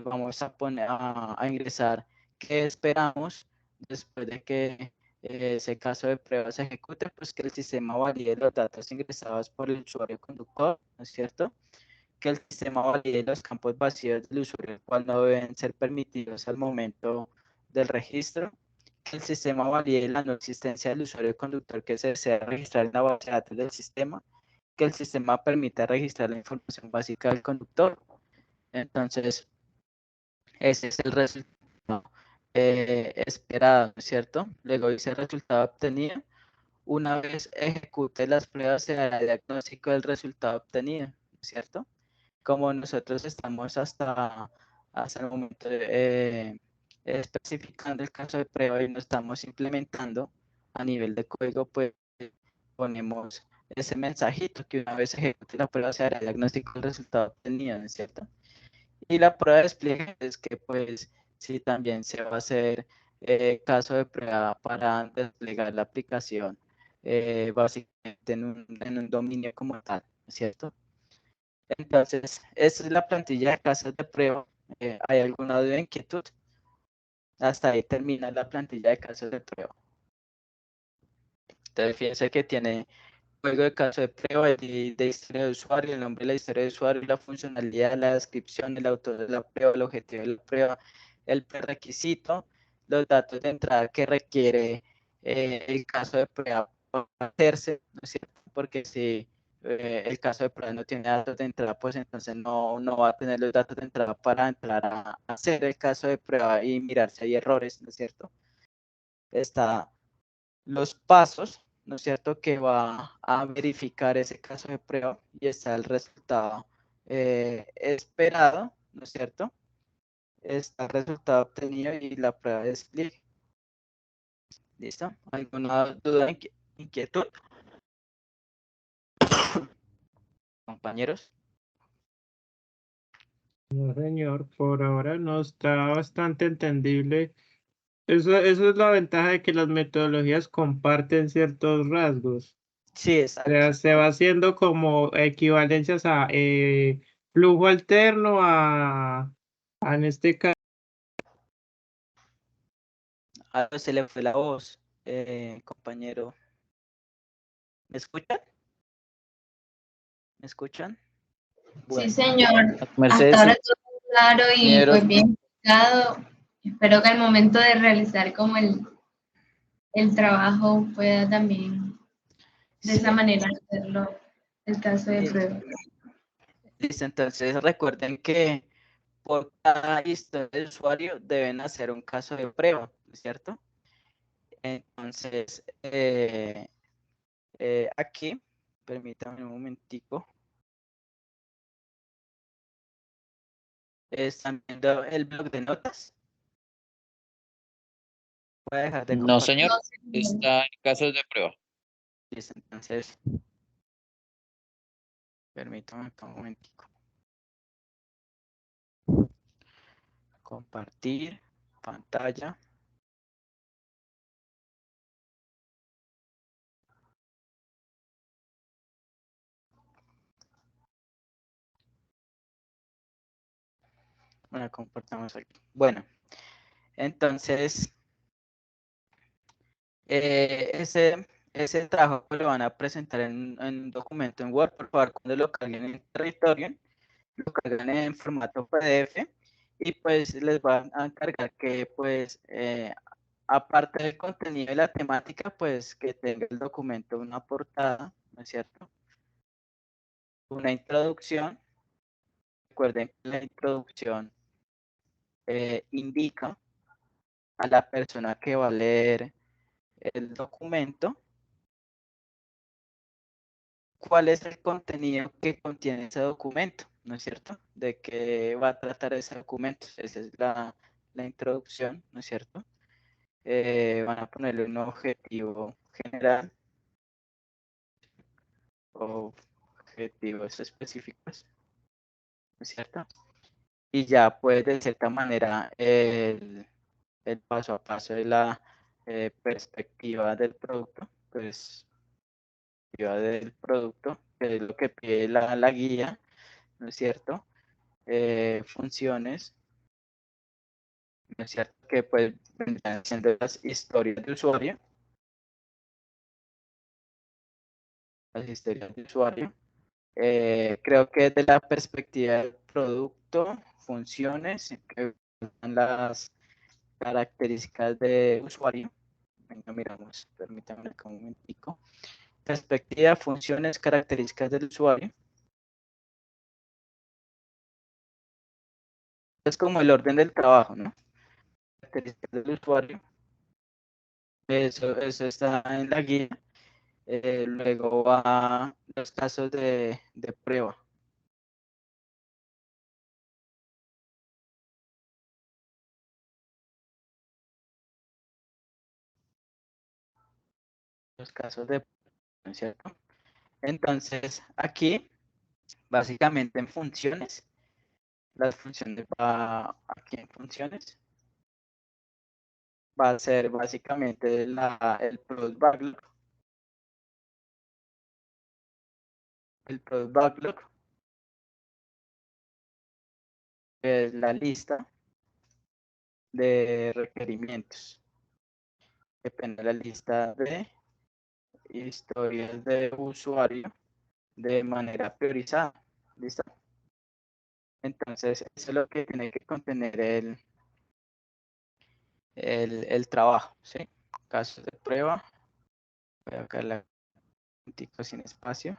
vamos a poner a ingresar qué esperamos después de que ese caso de prueba se ejecute, pues que el sistema valide los datos ingresados por el usuario conductor, ¿no es cierto? Que el sistema valide los campos vacíos del usuario, el cual no deben ser permitidos al momento del registro. Que el sistema valide la no existencia del usuario conductor que se desea registrar en la base de datos del sistema. Que el sistema permita registrar la información básica del conductor. Entonces, ese es el resultado esperado, ¿no es cierto? Luego dice el resultado obtenido. Una vez ejecute las pruebas, se hará el diagnóstico del resultado obtenido, ¿no es cierto? Como nosotros estamos hasta el momento especificando el caso de prueba y no estamos implementando a nivel de código, pues ponemos ese mensajito que una vez ejecute la prueba se hará el diagnóstico del resultado obtenido, ¿no es cierto? Y la prueba de despliegue es que pues sí también se va a hacer caso de prueba para desplegar la aplicación básicamente en un dominio como tal, ¿cierto? Entonces, esta es la plantilla de casos de prueba. ¿Hay alguna duda o inquietud? Hasta ahí termina la plantilla de casos de prueba. Entonces, fíjense que tiene juego de caso de prueba, de historia de usuario, el nombre de la historia de usuario, la funcionalidad, la descripción, el autor de la prueba, el objetivo de la prueba, el prerequisito, los datos de entrada que requiere el caso de prueba para hacerse, ¿no es cierto? Porque si el caso de prueba no tiene datos de entrada, pues entonces no va a tener los datos de entrada para entrar a hacer el caso de prueba y mirar si hay errores, ¿no es cierto? Está los pasos, ¿no es cierto?, que va a verificar ese caso de prueba y está el resultado esperado, ¿no es cierto? Está el resultado obtenido y la prueba de despliegue. ¿Listo? ¿Alguna duda, inquietud? Compañeros. No, señor, por ahora no está bastante entendible. Eso es la ventaja de que las metodologías comparten ciertos rasgos. Sí, O exacto. sea, se va haciendo como equivalencias a flujo alterno, en este caso. Se le fue la voz, compañero. ¿Me escuchan? ¿Me escuchan? Sí, Bueno, señor. Mercedes, Hasta ahora sí, todo claro y compañeros. pues bien explicado. Espero que al momento de realizar como el trabajo pueda también de esa sí. manera hacerlo el caso de prueba. Listo, entonces recuerden que por cada historia de usuario deben hacer un caso de prueba, ¿cierto? Entonces, aquí, permítame un momentico, están viendo el blog de notas. Voy a dejar de No, compartir. señor, No, señor. está en casos de prueba. Listo, entonces, permítame acá un momentico. Compartir pantalla. Bueno, compartamos aquí. Bueno, entonces, ese trabajo lo van a presentar en un documento en Word. Por favor, cuando lo carguen en territorio, lo cargan en formato PDF y pues les van a encargar que pues aparte del contenido y la temática, pues que tenga el documento una portada, ¿no es cierto? Una introducción. Recuerden que la introducción indica a la persona que va a leer el documento cuál es el contenido que contiene ese documento, ¿no es cierto? De qué va a tratar ese documento. Esa es la introducción, ¿no es cierto? Van a ponerle un objetivo general o objetivos específicos, ¿no es cierto? Y ya pues de cierta manera el paso a paso de la perspectiva del producto, pues del producto, que es lo que pide la guía, ¿no es cierto? Funciones, ¿no es cierto? Que pues vendrán siendo las historias de usuario, las historias de usuario. Creo que desde la perspectiva del producto, funciones, que son las características de usuario. Venga, miramos, permítanme acá un momentico. Perspectiva, funciones, características del usuario. Es como el orden del trabajo, ¿no? Características del usuario. Eso está en la guía. Luego va los casos de prueba. Los casos de prueba, ¿no es cierto? Entonces, aquí, básicamente en funciones, las funciones va aquí en funciones, va a ser básicamente el product backlog. El product backlog es la lista de requerimientos. Depende de la lista de historias de usuario de manera priorizada. ¿Listo? Entonces, eso es lo que tiene que contener el trabajo, ¿sí? Casos de prueba. Voy a sacar sin espacio.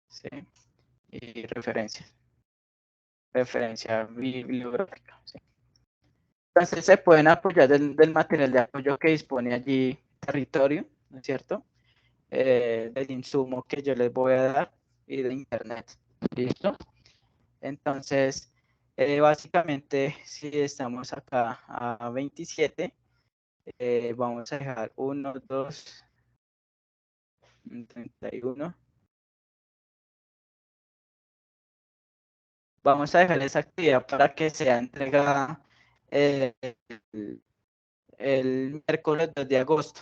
¿Sí? Y referencias. Referencia bibliográfica. ¿Sí? Entonces, se pueden apoyar del material de apoyo que dispone allí territorio, ¿no es cierto? Del insumo que yo les voy a dar y de internet. ¿Listo? Entonces, básicamente, si estamos acá a 27, vamos a dejar 1, 2, 31. Vamos a dejar esa actividad para que sea entregada el miércoles 2 de agosto.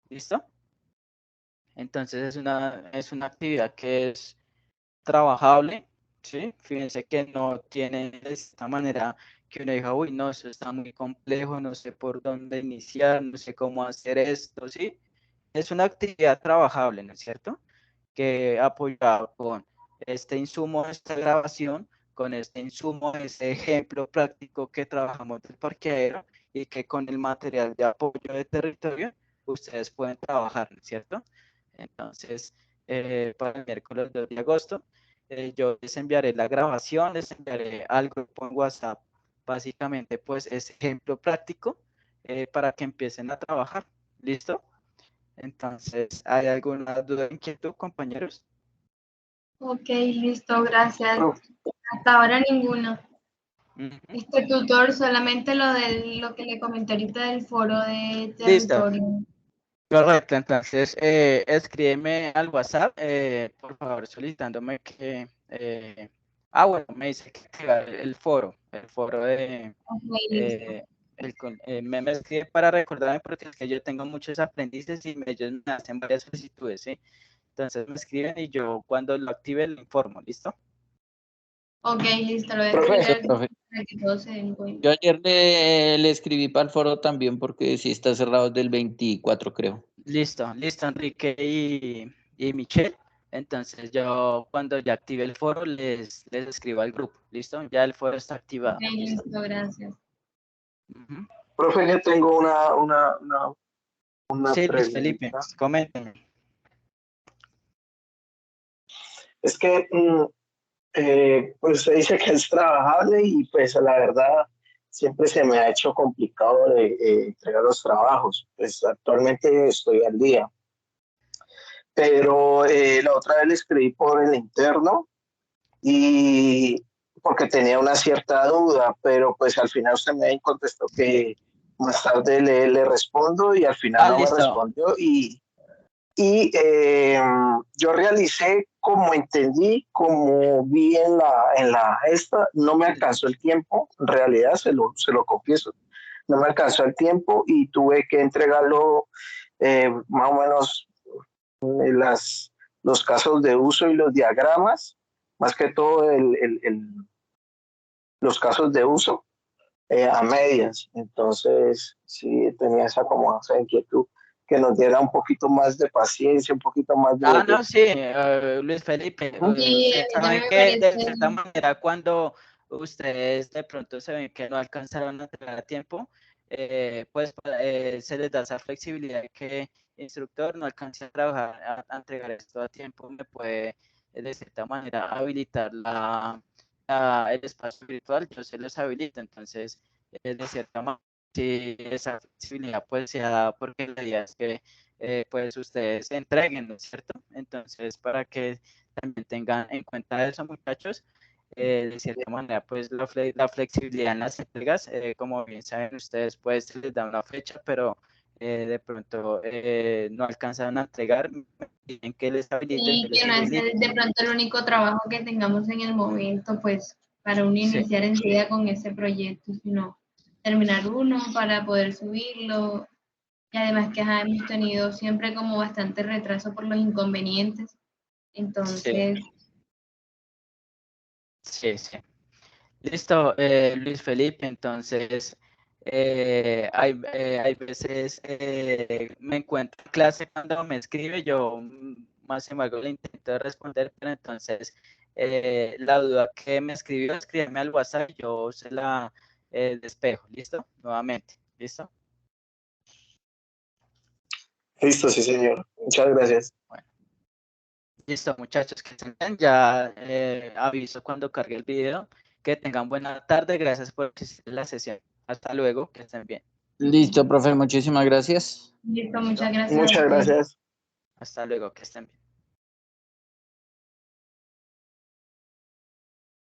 ¿Listo? Entonces, es una actividad que es trabajable, ¿sí? Fíjense que no tiene de esta manera que uno diga, uy, no, eso está muy complejo, no sé por dónde iniciar, no sé cómo hacer esto, ¿sí? Es una actividad trabajable, ¿no es cierto? Que apoyado con este insumo, esta grabación, con este insumo, este ejemplo práctico que trabajamos del parqueadero y que con el material de apoyo de territorio ustedes pueden trabajar, ¿no es cierto? Entonces, para el miércoles 2 de agosto, yo les enviaré la grabación, les enviaré algo por WhatsApp, básicamente pues es ejemplo práctico para que empiecen a trabajar, ¿listo? Entonces, ¿hay alguna duda o inquietud, compañeros? Ok, listo, gracias. Profe, Hasta ahora ninguno. Ujú. Tutor, solamente lo que le comenté ahorita del foro de Listo, territorio. correcto. Entonces, escríbeme al WhatsApp, por favor, solicitándome que... bueno, me dice que activar el foro de... Ok, listo. me escribe para recordarme porque es que yo tengo muchos aprendices y ellos me hacen varias solicitudes, ¿sí? Entonces me escriben y yo cuando lo active lo informo, ¿listo? Ok, listo, lo voy a Profe, escribir Eso, al profe. para que todos se den cuenta. Yo ayer le escribí para el foro también porque sí está cerrado desde el 24, creo. Listo, Enrique y Michelle. Entonces yo cuando ya active el foro les escribo al grupo, ¿listo? Ya el foro está activado, Ok, ¿listo? listo, gracias. Ujú. profe, yo tengo una Sí, Luis Felipe, pregunta. coménteme. Es que pues se dice que es trabajable y pues la verdad siempre se me ha hecho complicado de entregar los trabajos. Pues actualmente estoy al día, pero la otra vez le escribí por el interno y porque tenía una cierta duda, pero pues al final usted me contestó que más tarde le respondo y al final no me Listo. respondió y yo realicé como entendí, como vi en la esta, no me alcanzó el tiempo, en realidad se lo confieso, no me alcanzó el tiempo y tuve que entregarlo más o menos los casos de uso y los diagramas, más que todo los casos de uso a medias. Entonces, sí, tenía esa como esa inquietud, que nos diera un poquito más de paciencia, un poquito más No, sí, Luis Felipe, Sí, ustedes a mí saben también me que de parece. cierta manera cuando ustedes de pronto se ven que no alcanzaron a entregar a tiempo, pues se les da esa flexibilidad de que el instructor no alcance a trabajar, a entregar esto a tiempo, me puede de cierta manera habilitar el espacio virtual, yo se los habilito, entonces de cierta manera, si esa flexibilidad pues se da porque la idea es que pues ustedes entreguen, ¿no es cierto? Entonces, para que también tengan en cuenta eso, muchachos, de cierta manera, pues la flexibilidad en las entregas, como bien saben ustedes, pues se les da una fecha, pero de pronto no alcanzan a entregar, piden que les habiliten, yo Sí, les que no es habilito. de pronto el único trabajo que tengamos en el momento, pues, para uno Sí, iniciar enseguida con ese proyecto, sino terminar uno para poder subirlo. Y además que hemos tenido siempre como bastante retraso por los inconvenientes. sí, Entonces, sí, sí. Listo, Luis Felipe, entonces hay veces me encuentro en clase cuando me escribe, yo más sin embargo le intento responder, pero entonces la duda que me escribió, escríbeme al WhatsApp, yo se la despejo, ¿listo? Nuevamente, ¿listo? Listo, sí, señor. Muchas gracias. Bueno, listo muchachos, que estén bien, ya aviso cuando cargue el video, que tengan buena tarde, gracias por asistir a la sesión, hasta luego, que estén bien. Listo, profe, muchísimas gracias. Listo, muchas gracias a Muchas ustedes. gracias. Hasta luego, que estén bien.